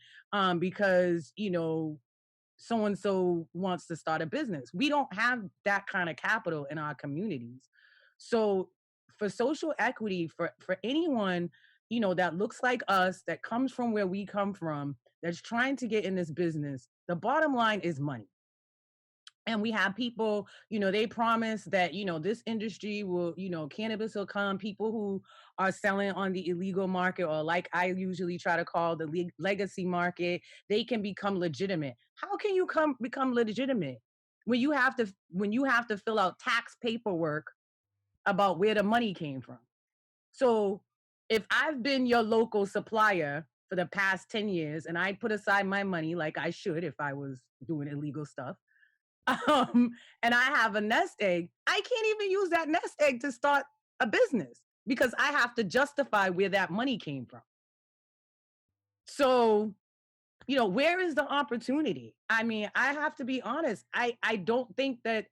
because, so and so wants to start a business. We don't have that kind of capital in our communities. So for social equity, for anyone that looks like us, that comes from where we come from, that's trying to get in this business, the bottom line is money. And we have people, they promise that, this industry will, cannabis will come. People who are selling on the illegal market, or like I usually try to call the legacy market, they can become legitimate. How can you become legitimate when you have to fill out tax paperwork about where the money came from? So if I've been your local supplier for the past 10 years and I put aside my money like I should if I was doing illegal stuff, and I have a nest egg, I can't even use that nest egg to start a business because I have to justify where that money came from. So, where is the opportunity? I mean, I have to be honest. I don't think that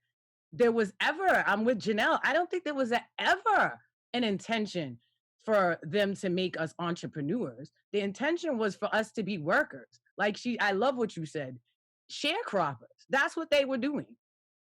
there was ever, I'm with Janelle, I don't think there was ever an intention for them to make us entrepreneurs. The intention was for us to be workers. Like I love what you said, sharecroppers. That's what they were doing.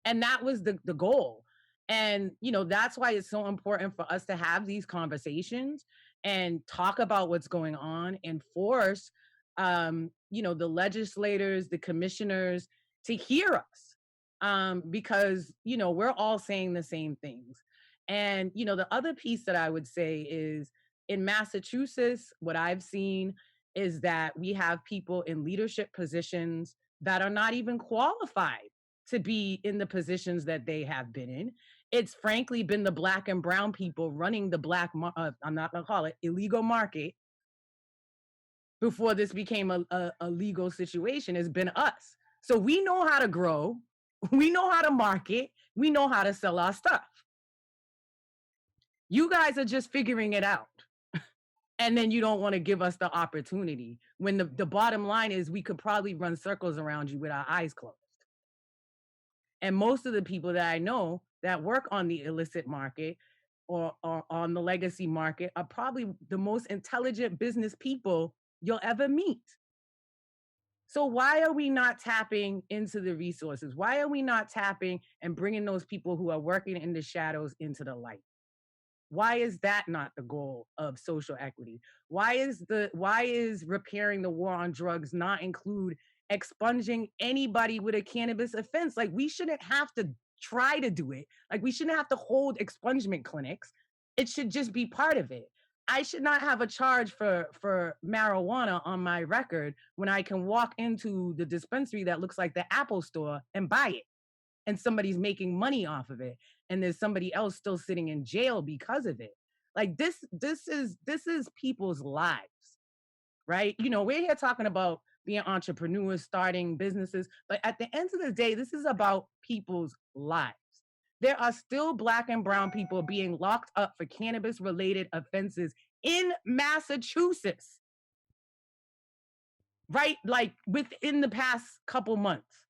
And that was the goal. And, that's why it's so important for us to have these conversations and talk about what's going on and force, the legislators, the commissioners to hear us, because, we're all saying the same things. And, the other piece that I would say is in Massachusetts, what I've seen is that we have people in leadership positions that are not even qualified to be in the positions that they have been in. It's frankly been the Black and brown people running the I'm not gonna call it illegal market before this became a legal situation. Has been us. So we know how to grow, we know how to market, we know how to sell our stuff. You guys are just figuring it out. And then you don't want to give us the opportunity when the bottom line is we could probably run circles around you with our eyes closed. And most of the people that I know that work on the illicit market or on the legacy market are probably the most intelligent business people you'll ever meet. So why are we not tapping into the resources? Why are we not tapping and bringing those people who are working in the shadows into the light? Why is that not the goal of social equity? Why is repairing the war on drugs not include expunging anybody with a cannabis offense? Like, we shouldn't have to try to do it. Like, we shouldn't have to hold expungement clinics. It should just be part of it. I should not have a charge for marijuana on my record when I can walk into the dispensary that looks like the Apple store and buy it. And somebody's making money off of it. And there's somebody else still sitting in jail because of it. Like this is people's lives, right? We're here talking about being entrepreneurs, starting businesses, but at the end of the day, this is about people's lives. There are still Black and brown people being locked up for cannabis related offenses in Massachusetts, right? Like within the past couple months,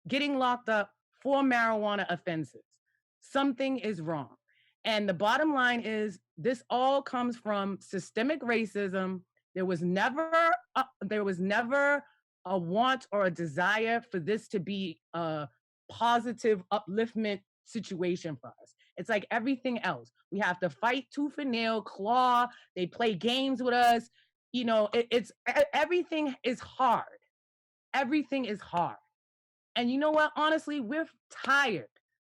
getting locked up for marijuana offenses. Something is wrong. And the bottom line is this all comes from systemic racism. There was never a want or a desire for this to be a positive upliftment situation for us. It's like everything else. We have to fight tooth and nail, claw. They play games with us. It's everything is hard. Everything is hard. And you know what? Honestly, we're tired.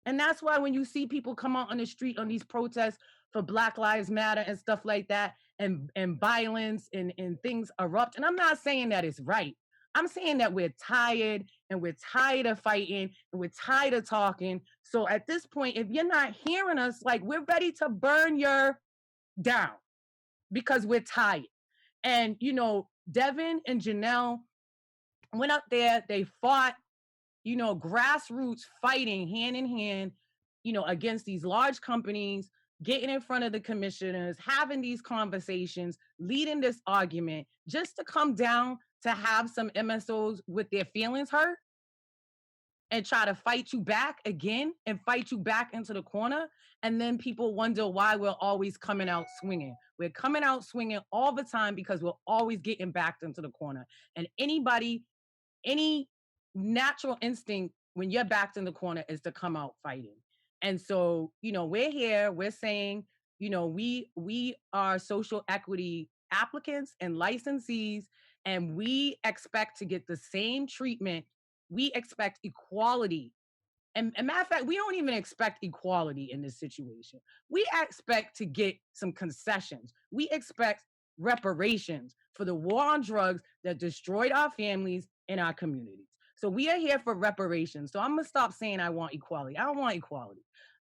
And that's why when you see people come out on the street on these protests for Black Lives Matter and stuff like that, and violence and things erupt. And I'm not saying that it's right. I'm saying that we're tired and we're tired of fighting and we're tired of talking. So at this point, if you're not hearing us, like, we're ready to burn your down because we're tired. And, Devin and Janelle went up there, they fought, grassroots fighting hand in hand, against these large companies, getting in front of the commissioners, having these conversations, leading this argument just to come down to have some MSOs with their feelings hurt and try to fight you back again and fight you back into the corner. And then people wonder why we're always coming out swinging. We're coming out swinging all the time because we're always getting backed into the corner. And any natural instinct when you're backed in the corner is to come out fighting. And so, we're here, we're saying, we are social equity applicants and licensees, and we expect to get the same treatment. We expect equality. And matter of fact, we don't even expect equality in this situation. We expect to get some concessions. We expect reparations for the war on drugs that destroyed our families and our communities. So we are here for reparations. So I'm going to stop saying I want equality. I don't want equality.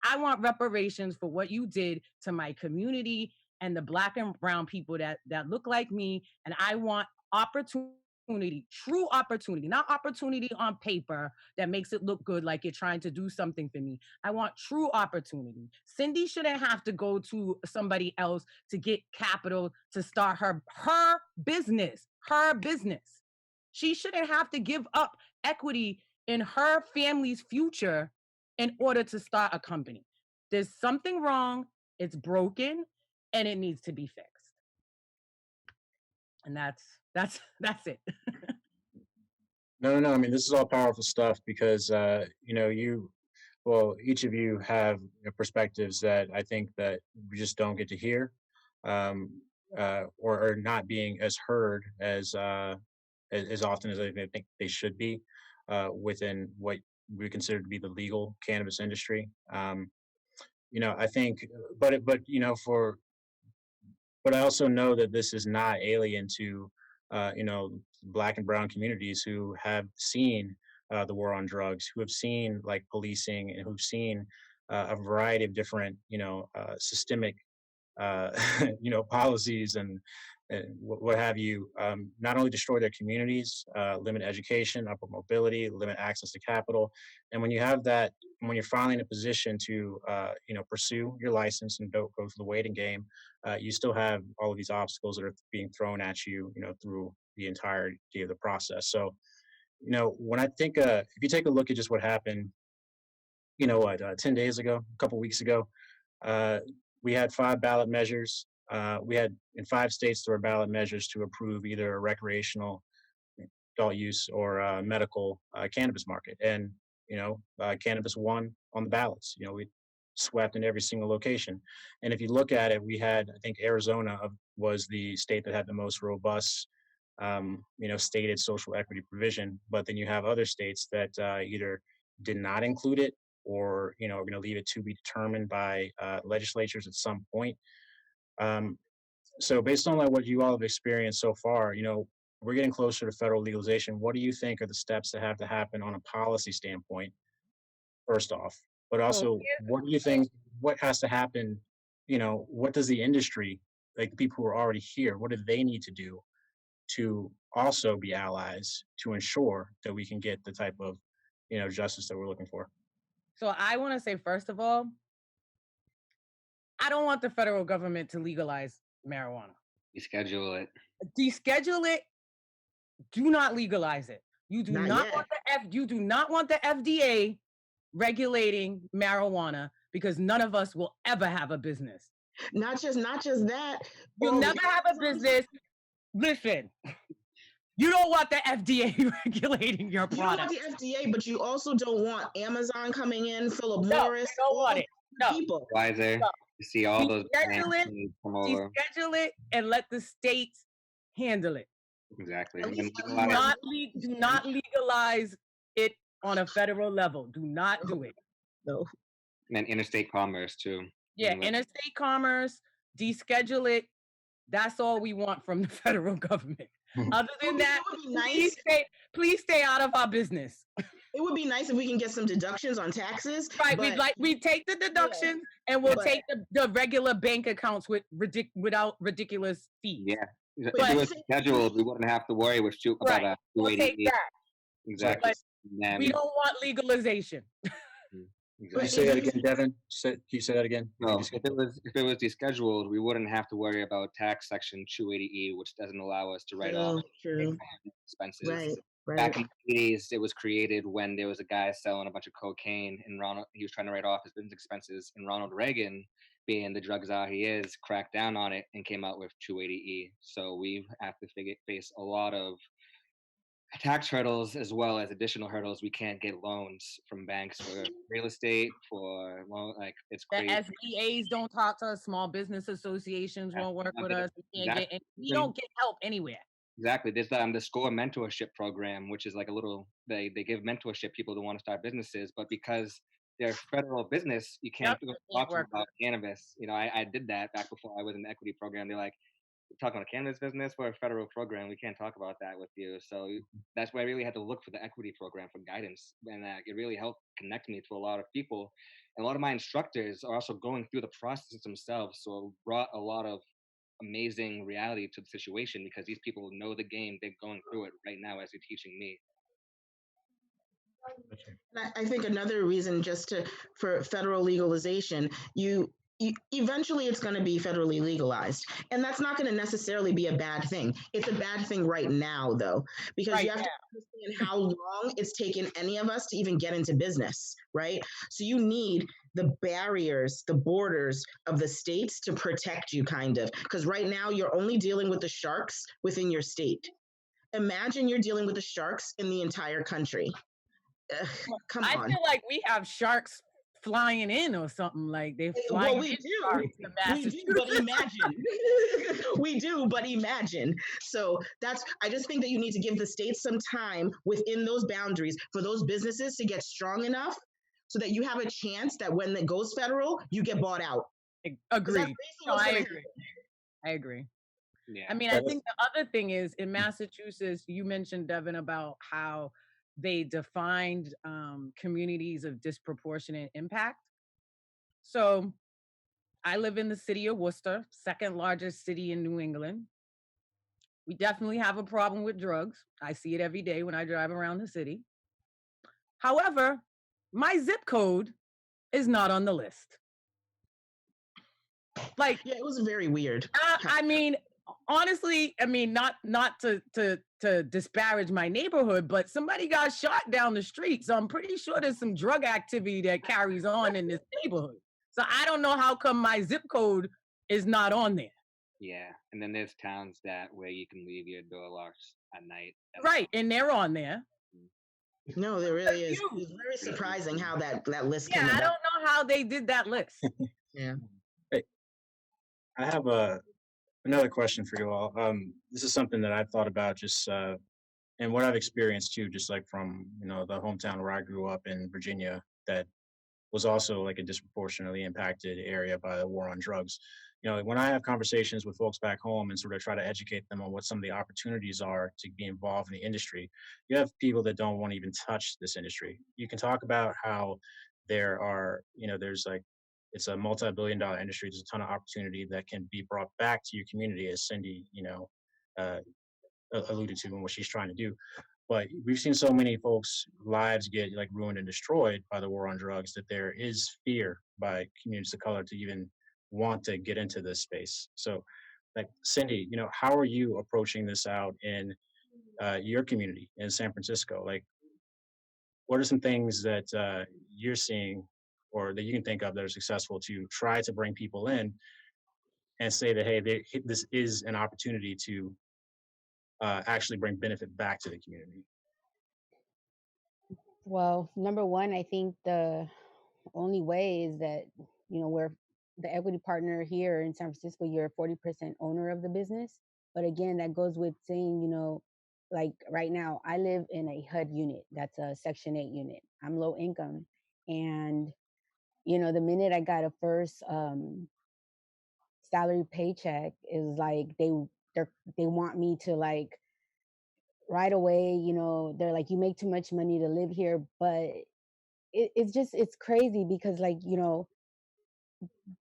I want reparations for what you did to my community and the Black and brown people that look like me. And I want opportunity, true opportunity, not opportunity on paper that makes it look good like you're trying to do something for me. I want true opportunity. Cindy shouldn't have to go to somebody else to get capital to start her business. She shouldn't have to give up equity in her family's future in order to start a company. There's something wrong, it's broken, and it needs to be fixed. And that's it. No. I mean, this is all powerful stuff because each of you have perspectives that I think that we just don't get to hear, um, or not being as heard as often as I think they should be within what we consider to be the legal cannabis industry. I think, for but I also know that this is not alien to, Black and brown communities who have seen the war on drugs, who have seen like policing, and who've seen a variety of different, systemic uh, policies and what have you, not only destroy their communities, limit education, upward mobility, limit access to capital. And when you have that, when you're finally in a position to, pursue your license and don't go through the waiting game, you still have all of these obstacles that are being thrown at you, through the entirety of the process. So, when I think, if you take a look at just what happened, 10 days ago, a couple weeks ago, uh, we had 5 ballot measures. We had in 5 states there were ballot measures to approve either a recreational adult use or medical cannabis market, and cannabis won on the ballots. We swept in every single location, and if you look at it, we had, I think, Arizona was the state that had the most robust, stated social equity provision. But then you have other states that either did not include it, or are going to leave it to be determined by legislatures at some point. Um, so based on like what you all have experienced so far, we're getting closer to federal legalization. What do you think are the steps that have to happen on a policy standpoint, first off? But So also, what do you here's think, what has to happen? What does the industry, like the people who are already here, what do they need to do to also be allies to ensure that we can get the type of, justice that we're looking for? so I want to say, first of all, I don't want the federal government to legalize marijuana. You schedule it. Deschedule it. Do not legalize it. You do Not not yet. want you do not want the FDA regulating marijuana, because none of us will ever have a business. Not just that. You'll all never have a Amazon's- business. Listen, you don't want the FDA regulating your You don't want product. the FDA, but you also don't want Amazon coming in, Philip No, Morris, you don't all want it. No, people. Wiser. no. You see all those Deschedule it. brands come over. Deschedule it and let the states handle it. Exactly. At And least Do legalize- not legalize it on a federal level. Do not do it. No. and interstate commerce too. Yeah, Mm, interstate commerce, deschedule it. That's all we want from the federal government. Other than that, It would be nice. please stay out of our business. It would be nice if we can get some deductions on taxes. Right, but we take the deductions and we'll But- take the regular bank accounts without ridiculous fees. Yeah. If But- it was scheduled, we wouldn't have to worry with Right. about We'll take 280. that. Exactly. But we don't want legalization. Can you Exactly. say that again, Devin? Can you say that again? No, if it was descheduled, we wouldn't have to worry about tax section 280E, which doesn't allow us to write off True. expenses. Right. Back Right. in the 80s, it was created when there was a guy selling a bunch of cocaine, and he was trying to write off his business expenses, and Ronald Reagan, being the drug czar he is, cracked down on it and came out with 280E. So we have to face a lot of tax hurdles as well as additional hurdles. We can't get loans from banks for real estate, for loan, like it's The crazy. SBAs don't talk to us. Small business associations won't work with us. We can't Exactly. we don't get help anywhere. Exactly. There's the SCORE mentorship program, which is like a little, they give mentorship people who want to start businesses, but because they're federal business, you can't Yep, talk to them work about cannabis. I did that back before I was in the equity program. They're like, we're talking about cannabis business, we're a federal program. We can't talk about that with you. So that's why I really had to look for the equity program for guidance. And it really helped connect me to a lot of people. And a lot of my instructors are also going through the process themselves. So it brought a lot of amazing reality to the situation, because these people know the game. They're going through it right now as they're teaching me. I think another reason for federal legalization, you eventually it's going to be federally legalized, and that's not going to necessarily be a bad thing. It's a bad thing right now, though, because you Right have now. to understand how long it's taken any of us to even get into business, right? So you need the barriers, the borders of the states to protect you, kind of, because right now you're only dealing with the sharks within your state. Imagine you're dealing with the sharks in the entire country. Ugh, come I on. feel like we have sharks flying in or something, like they're flying Well, we in do. sharks to We do, but Massachusetts. imagine. We do, but imagine. So I just think that you need to give the states some time within those boundaries for those businesses to get strong enough so that you have a chance that when it goes federal, you get bought out. Because that's Agreed. basically No, what's I going to agree. happen. I agree. Yeah. I mean, I think the other thing is in Massachusetts, you mentioned, Devin, about how they defined communities of disproportionate impact. So I live in the city of Worcester, second largest city in New England. We definitely have a problem with drugs. I see it every day when I drive around the city. However, my zip code is not on the list. Like, Yeah, it was very weird. I mean, honestly, I mean, not to disparage my neighborhood, but somebody got shot down the street, so I'm pretty sure there's some drug activity that carries on in this neighborhood. So I don't know how come my zip code is not on there. Yeah, and then there's towns that where you can leave your door locked at night. Right, and they're on there. No, there really is. You. It's very surprising how that list Yeah, came I about. don't know how they did that list. Yeah. Hey, I have another question for you all. This is something that I've thought about just and what I've experienced too, just like from the hometown where I grew up in Virginia, that was also like a disproportionately impacted area by the war on drugs. When I have conversations with folks back home and sort of try to educate them on what some of the opportunities are to be involved in the industry, you have people that don't want to even touch this industry. You can talk about how there are, there's like, it's a multi-billion-dollar industry. There's a ton of opportunity that can be brought back to your community, as Cindy, uh, alluded to and what she's trying to do. But we've seen so many folks' lives get like ruined and destroyed by the war on drugs that there is fear by communities of color to even want to get into this space. So, like Cindy, how are you approaching this out in your community in San Francisco? Like, what are some things that you're seeing or that you can think of that are successful to try to bring people in and say that hey, this is an opportunity to actually bring benefit back to the community? Well, number one, I think the only way is that, we're the equity partner here in San Francisco, you're a 40% owner of the business. But again, that goes with saying, like right now, I live in a HUD unit. That's a Section 8 unit. I'm low income. And, the minute I got a first salary paycheck, is like they want me to like right away, they're like, you make too much money to live here. But it's crazy because like,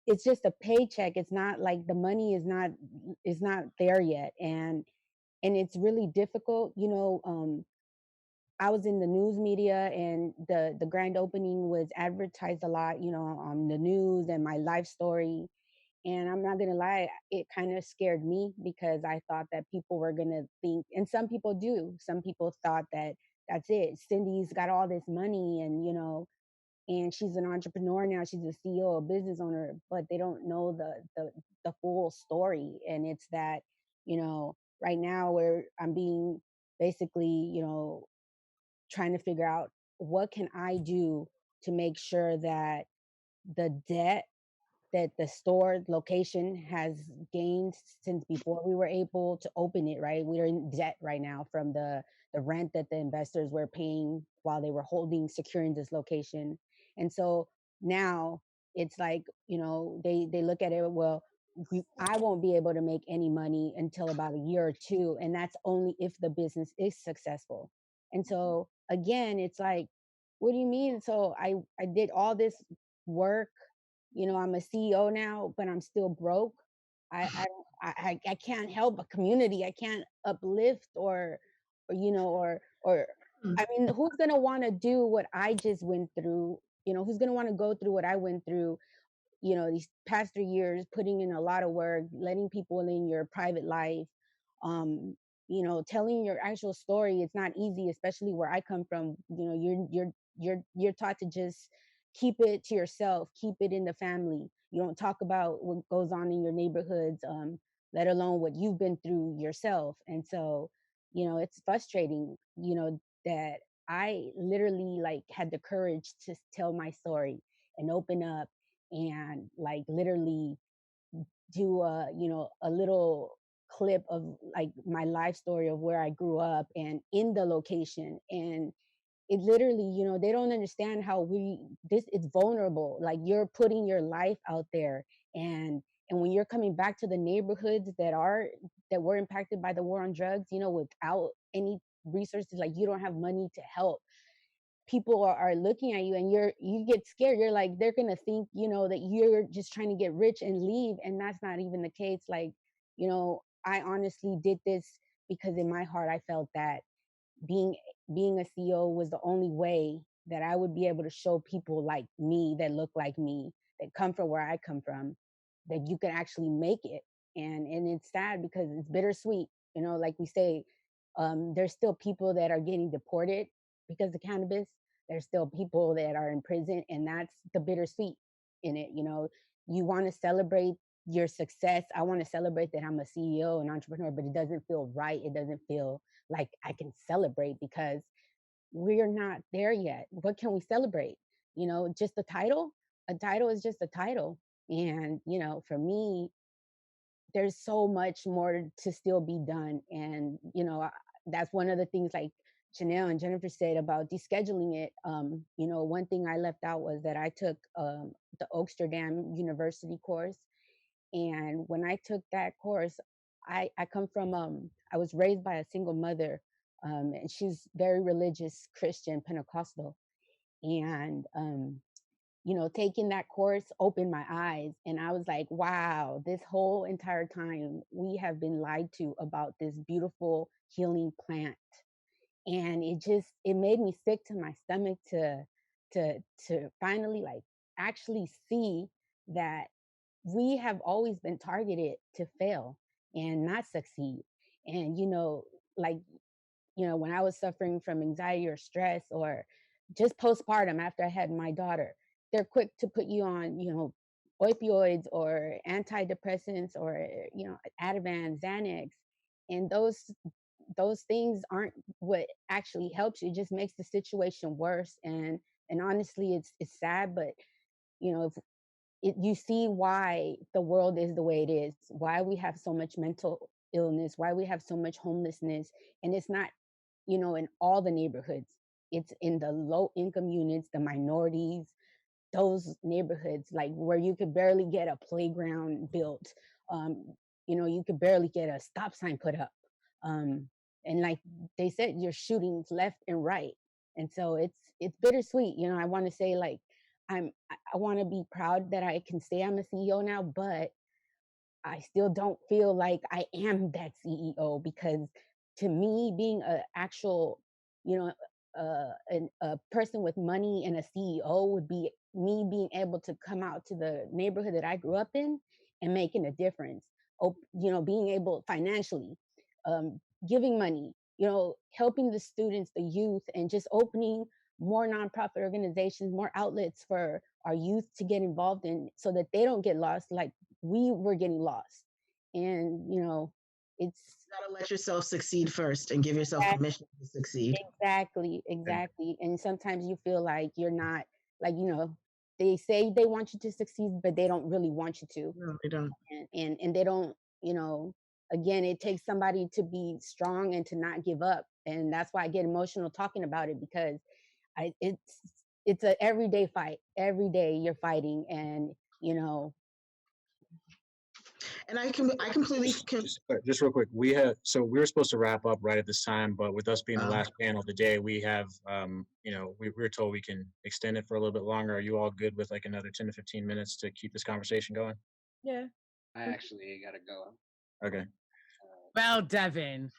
it's just a paycheck. It's not like the money is not there yet. And it's really difficult. I was in the news media, and the grand opening was advertised a lot, on the news and my life story. And I'm not gonna lie, it kind of scared me because I thought that people were gonna think, and some people do. Some people thought that that's it. Cindy's got all this money, and she's an entrepreneur now. She's a CEO, a business owner, but they don't know the full story. And it's that, right now where I'm being basically, trying to figure out what can I do to make sure that the debt that the store location has gained since before we were able to open it, right? We're in debt right now from the rent that the investors were paying while they were securing this location. And so now it's like, they look at it, well, I won't be able to make any money until about a year or two. And that's only if the business is successful. And so again, it's like, what do you mean? So I did all this work, I'm a CEO now, but I'm still broke. I can't help a community. I can't uplift or I mean, who's gonna want to do what I just went through? Who's gonna want to go through what I went through these past 3 years, putting in a lot of work, letting people in your private life, telling your actual story. It's not easy, especially where I come from. You're taught to just keep it to yourself, keep it in the family. You don't talk about what goes on in your neighborhoods, let alone what you've been through yourself. And so, it's frustrating, that I literally like had the courage to tell my story and open up and like literally do a little clip of like my life story of where I grew up and in the location. And it literally, they don't understand how this it's vulnerable. Like you're putting your life out there, and when you're coming back to the neighborhoods that were impacted by the war on drugs, without any resources, like you don't have money to help. People are looking at you, and you get scared. You're like, they're gonna think, that you're just trying to get rich and leave, and that's not even the case. Like, I honestly did this because in my heart I felt that being being a CEO was the only way that I would be able to show people like me, that look like me, that come from where I come from, that you can actually make it. And it's sad because it's bittersweet. Like we say, there's still people that are getting deported because of cannabis. There's still people that are in prison, and that's the bittersweet in it. You want to celebrate your success. I want to celebrate that I'm a CEO and entrepreneur, but it doesn't feel right. It doesn't feel like I can celebrate because we're not there yet. What can we celebrate? Just a title? A title is just a title. And, for me, there's so much more to still be done. And, that's one of the things like Janelle and Jennifer said about descheduling it. One thing I left out was that I took the Oaksterdam University course. And when I took that course, I come from, I was raised by a single mother, and she's very religious, Christian, Pentecostal. And, taking that course opened my eyes. And I was like, wow, this whole entire time we have been lied to about this beautiful healing plant. And it made me sick to my stomach to finally like actually see that we have always been targeted to fail and not succeed. And, like, when I was suffering from anxiety or stress or just postpartum after I had my daughter, they're quick to put you on, opioids or antidepressants or, Ativan, Xanax. And those things aren't what actually helps you. It just makes the situation worse. And honestly, it's sad, but if you see why the world is the way it is, why we have so much mental illness, why we have so much homelessness. And it's not, in all the neighborhoods. It's in the low income units, the minorities, those neighborhoods, like where you could barely get a playground built. You could barely get a stop sign put up. And like they said, you're shootings left and right. And so it's bittersweet. I want to say like, I want to be proud that I can say I'm a CEO now, but I still don't feel like I am that CEO, because to me, being a actual, you know, a person with money and a CEO would be me being able to come out to the neighborhood that I grew up in and making a difference. Being able financially, giving money, helping the students, the youth, and just opening more nonprofit organizations, more outlets for our youth to get involved in so that they don't get lost like we were getting lost. And, it's You gotta let yourself succeed first and give yourself permission to succeed. exactly. And sometimes you feel like you're not, like, they say they want you to succeed, but they don't really want you to. No, they don't. And they don't, again, it takes somebody to be strong and to not give up. And that's why I get emotional talking about it, because it's a everyday fight. Every day you're fighting, and And I completely Just real quick, we were supposed to wrap up right at this time, but with us being the last panel of the day, we have we were told we can extend it for a little bit longer. Are you all good with like another 10 to 15 minutes to keep this conversation going? Yeah. I actually gotta go. Okay. Well, Devin.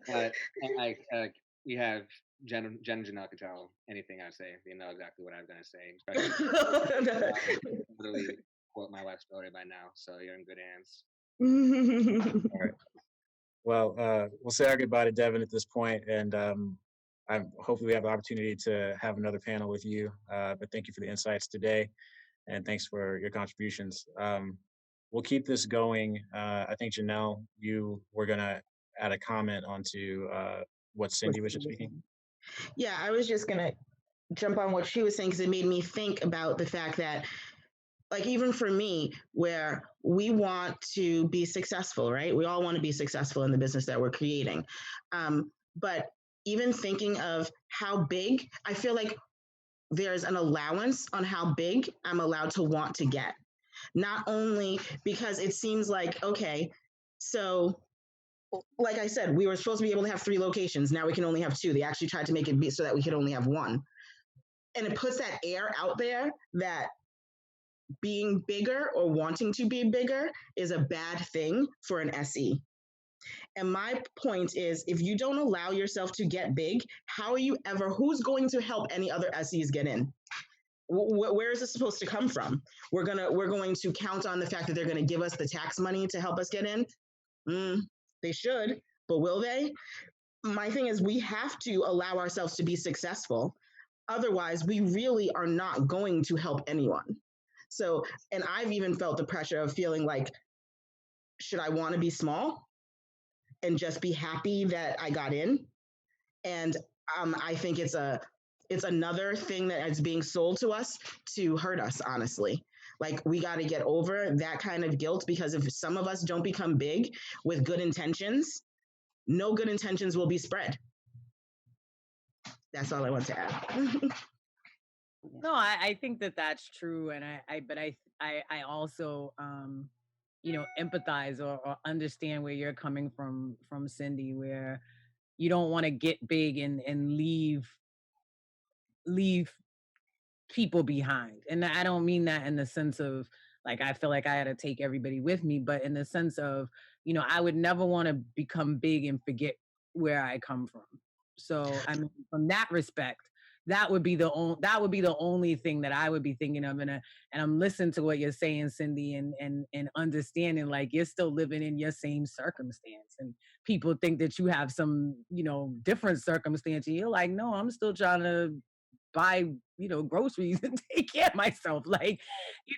But we have Jen and Janelle can tell anything I say. They know exactly what I'm going to say. Especially, literally quote my life story by now, so you're in good hands. All right. Well, we'll say our goodbye to Devin at this point, and hopefully we have the opportunity to have another panel with you. But thank you for the insights today, and thanks for your contributions. We'll keep this going. I think Janelle, you were gonna add a comment onto what Cindy was just speaking. Yeah, I was just gonna jump on what she was saying because it made me think about the fact that, like, even for me, where we want to be successful, right? We all want to be successful in the business that we're creating. But even thinking of how big, I feel like there's an allowance on how big I'm allowed to want to get. Not only because it seems like, okay, so like I said, we were supposed to be able to have 3 locations. Now we can only have 2. They actually tried to make it be so that we could only have 1. And it puts that air out there that being bigger or wanting to be bigger is a bad thing for an SE. And my point is, if you don't allow yourself to get big, who's going to help any other SEs get in? Where is this supposed to come from? We're going to count on the fact that they're going to give us the tax money to help us get in? They should, but will they? My thing is, we have to allow ourselves to be successful. Otherwise, we really are not going to help anyone. So, and I've even felt the pressure of feeling like, should I want to be small and just be happy that I got in? And I think it's another thing that is being sold to us to hurt us, honestly. Like, we got to get over that kind of guilt, because if some of us don't become big with good intentions, no good intentions will be spread. That's all I want to add. No, I think that that's true, and I also empathize or understand where you're coming from, Cindy, where you don't want to get big and leave people behind. And I don't mean that in the sense of like I feel like I had to take everybody with me, but in the sense of, I would never want to become big and forget where I come from. So I mean, from that respect, that would be the only thing that I would be thinking of. And I'm listening to what you're saying, Cindy, and understanding like you're still living in your same circumstance, and people think that you have some different circumstance, and you're like, no, I'm still trying to buy groceries and take care of myself. Like,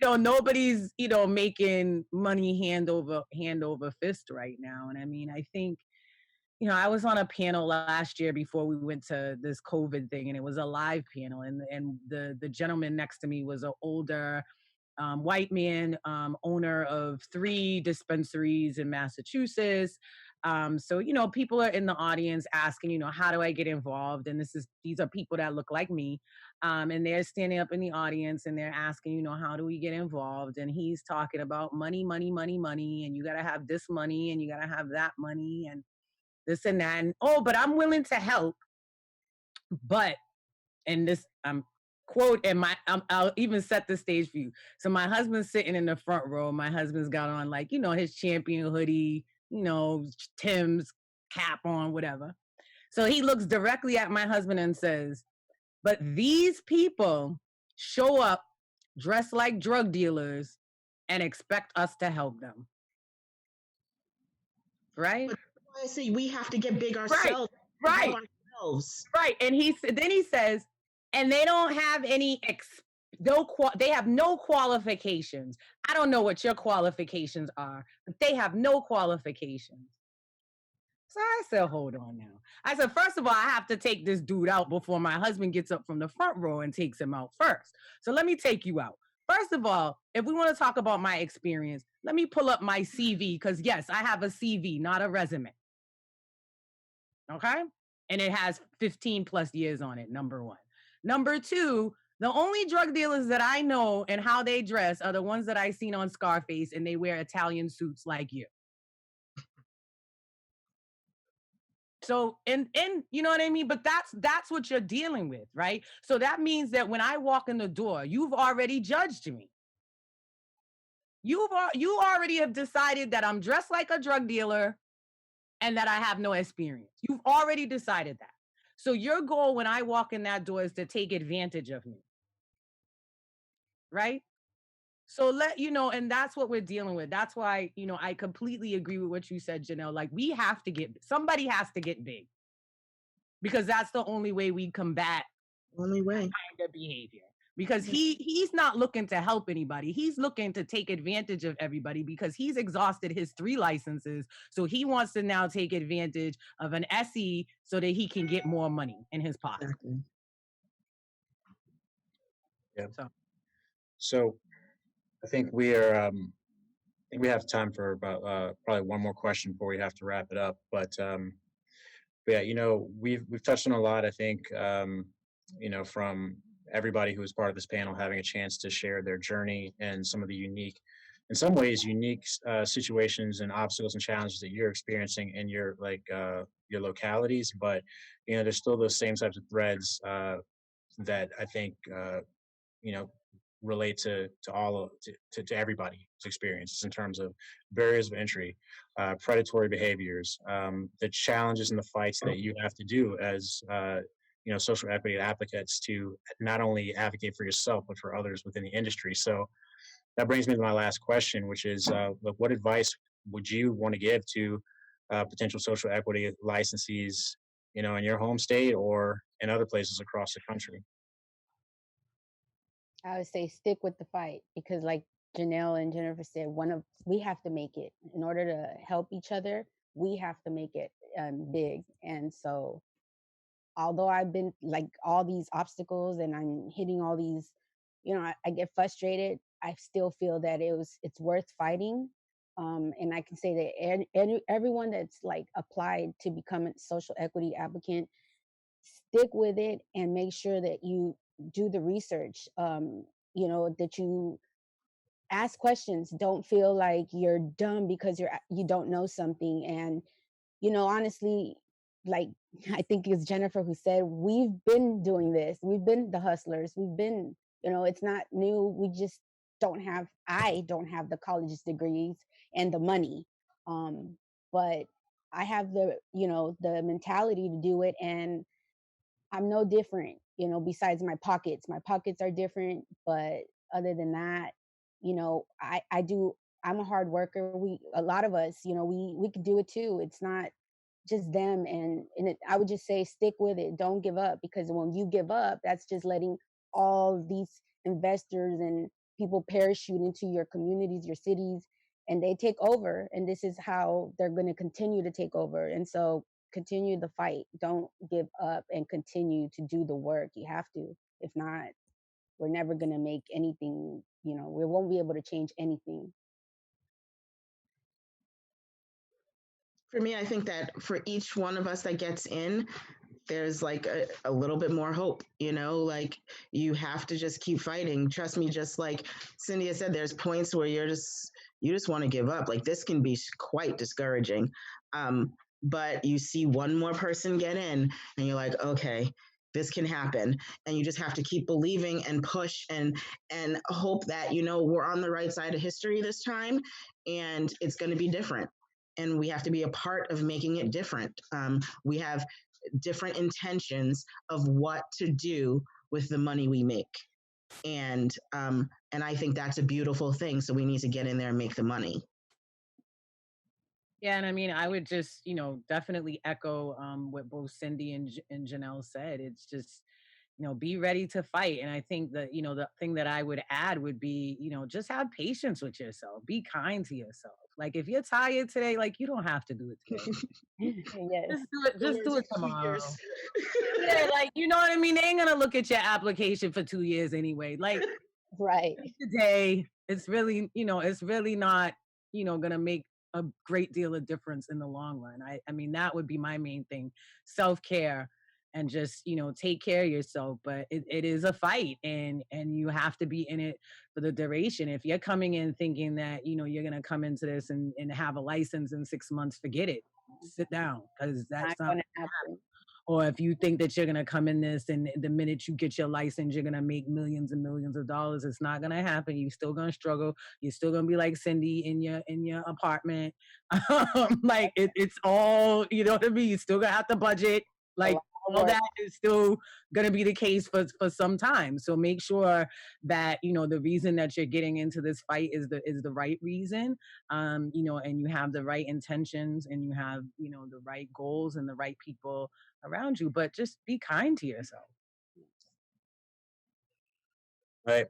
nobody's making money hand over fist right now. And I mean, I think I was on a panel last year before we went to this COVID thing, and it was a live panel, and the gentleman next to me was an older white man, owner of 3 dispensaries in Massachusetts. So, people are in the audience asking, how do I get involved? And these are people that look like me. And they're standing up in the audience and they're asking, how do we get involved? And he's talking about money, money, money, money. And you got to have this money and you got to have that money and this and that. And, but I'm willing to help. But, and this, quote, and I'll even set the stage for you. So my husband's sitting in the front row. My husband's got on like, his champion hoodie, Tim's cap on, whatever. So he looks directly at my husband and says, but these people show up dressed like drug dealers and expect us to help them. Right? But I say we have to get big ourselves. Right. Right. And then he says, and they don't have any they have no qualifications. I don't know what your qualifications are, but they have no qualifications. So I said, hold on now. I said, first of all, I have to take this dude out before my husband gets up from the front row and takes him out first. So let me take you out. First of all, if we want to talk about my experience, let me pull up my CV, because yes, I have a CV, not a resume. Okay? And it has 15 plus years on it, number 1. Number 2, the only drug dealers that I know and how they dress are the ones that I seen on Scarface, and they wear Italian suits like you. So, and you know what I mean? But that's what you're dealing with, right? So that means that when I walk in the door, you've already judged me. You already have decided that I'm dressed like a drug dealer and that I have no experience. You've already decided that. So your goal when I walk in that door is to take advantage of me, right? So and that's what we're dealing with. That's why, I completely agree with what you said, Janelle. Like, somebody has to get big, because that's the only way we combat Only way. kind of behavior. Because he's not looking to help anybody. He's looking to take advantage of everybody because he's exhausted his 3 licenses. So he wants to now take advantage of an SE so that he can get more money in his pocket. Exactly. Yeah. So I think we have time for about probably one more question before we have to wrap it up. But yeah, we've touched on a lot. I think from everybody who was part of this panel having a chance to share their journey and some of the in some ways, unique situations and obstacles and challenges that you're experiencing in your your localities. But there's still those same types of threads that I think you know relate to everybody's experiences in terms of barriers of entry, predatory behaviors, the challenges and the fights that you have to do as social equity advocates to not only advocate for yourself but for others within the industry. So that brings me to my last question, which is, what advice would you want to give to potential social equity licensees, in your home state or in other places across the country? I would say stick with the fight, because like Janelle and Jennifer said, we have to make it in order to help each other. We have to make it big. And so although I've been like all these obstacles and I'm hitting all these, I get frustrated, I still feel that it's worth fighting. And I can say that everyone that's like applied to become a social equity advocate, stick with it and make sure that you do the research, that you ask questions. Don't feel like you're dumb because you don't know something. And honestly, like, I think it's Jennifer who said, we've been doing this. We've been the hustlers. We've been, it's not new. We just I don't have the college degrees and the money. But I have the mentality to do it. And I'm no different, besides my pockets. My pockets are different, but other than that, I'm a hard worker. A lot of us, we could do it too. It's not just them. I would just say, stick with it. Don't give up, because when you give up, that's just letting all these investors and people parachute into your communities, your cities, and they take over. And this is how they're going to continue to take over. And so continue the fight. Don't give up and continue to do the work. You have to. If not, we're never going to make anything, we won't be able to change anything. For me, I think that for each one of us that gets in, there's like a little bit more hope, like you have to just keep fighting. Trust me, just like Cynthia said, there's points where you just want to give up. Like, this can be quite discouraging. But you see one more person get in and you're like, okay, this can happen. And you just have to keep believing and push and hope that, we're on the right side of history this time, and it's going to be different. And we have to be a part of making it different. We have different intentions of what to do with the money we make. And I think that's a beautiful thing. So we need to get in there and make the money. Yeah, and I mean, I would just, definitely echo what both Cindy and Janelle said. It's just, be ready to fight. And I think that, the thing that I would add would be, just have patience with yourself. Be kind to yourself. Like, if you're tired today, like, you don't have to do it today. Yes. Just do it tomorrow. Yeah, like, you know what I mean? They ain't gonna look at your application for 2 years anyway. Like, right. Today, it's really, it's really not, gonna make a great deal of difference in the long run. I mean, that would be my main thing. Self-care, and just, take care of yourself. But it is a fight, and you have to be in it for the duration. If you're coming in thinking that, you're going to come into this and have a license in 6 months, forget it. Sit down, because that's not going to happen. Or if you think that you're going to come in this and the minute you get your license, you're going to make millions and millions of dollars, it's not going to happen. You're still going to struggle. You're still going to be like Cindy in your apartment. Like it's all, you know what I mean? You're still going to have to budget. Like, all that is still going to be the case for some time. So make sure that, you know, the reason that you're getting into this fight is the right reason, you know, and you have the right intentions and you have, you know, the right goals and the right people around you, but just be kind to yourself. Right.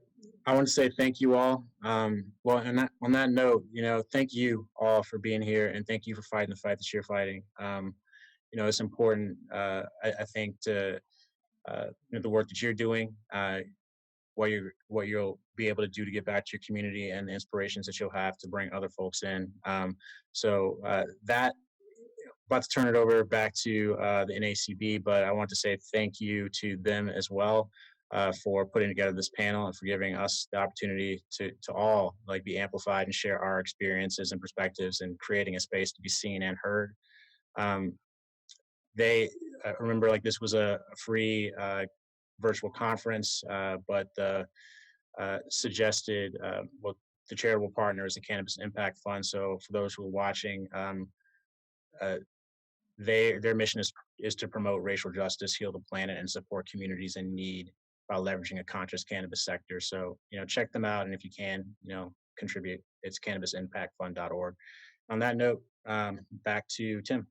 I want to say thank you all. Well, and on that note, you know, thank you all for being here and thank you for fighting the fight that you're fighting. You know, it's important, I think, to you know, the work that you're doing, what you'll be able to do to give back to your community and the inspirations that you'll have to bring other folks in. So that about to turn it over back to the NACB, but I want to say thank you to them as well for putting together this panel and for giving us the opportunity to all like be amplified and share our experiences and perspectives and creating a space to be seen and heard. They remember like this was a free virtual conference, but the suggested well, the charitable partner is the Cannabis Impact Fund. So for those who are watching, their mission is to promote racial justice, heal the planet, and support communities in need by leveraging a conscious cannabis sector. So, you know, check them out, and if you can, you know, contribute. It's cannabisimpactfund.org. On that note, back to Tim.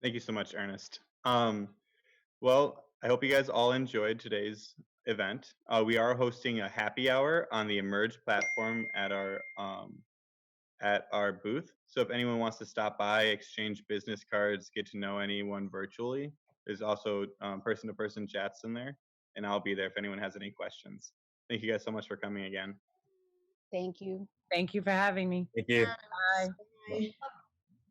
Thank you so much, Ernest. Well, I hope you guys all enjoyed today's event. We are hosting a happy hour on the Emerge platform at our booth. So if anyone wants to stop by, exchange business cards, get to know anyone virtually, there's also person-to-person chats in there, and I'll be there if anyone has any questions. Thank you guys so much for coming again. Thank you. Thank you for having me. Thank you. Bye.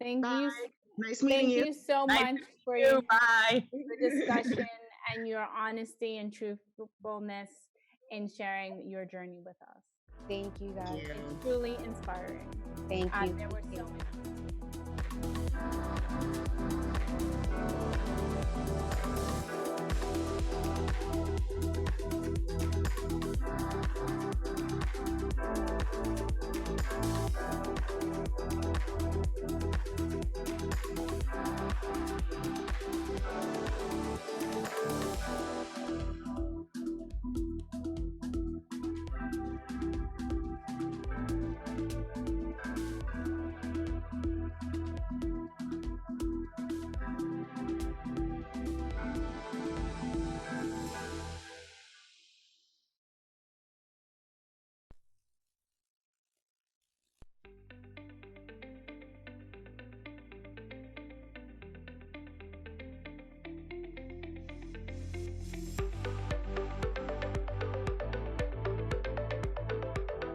Thank Bye. you. Nice meeting Thank you. you so Nice much for You, your bye. discussion and your honesty and truthfulness in sharing your journey with us. Thank you, guys. Yeah. It's truly inspiring. Thank you. There were so many.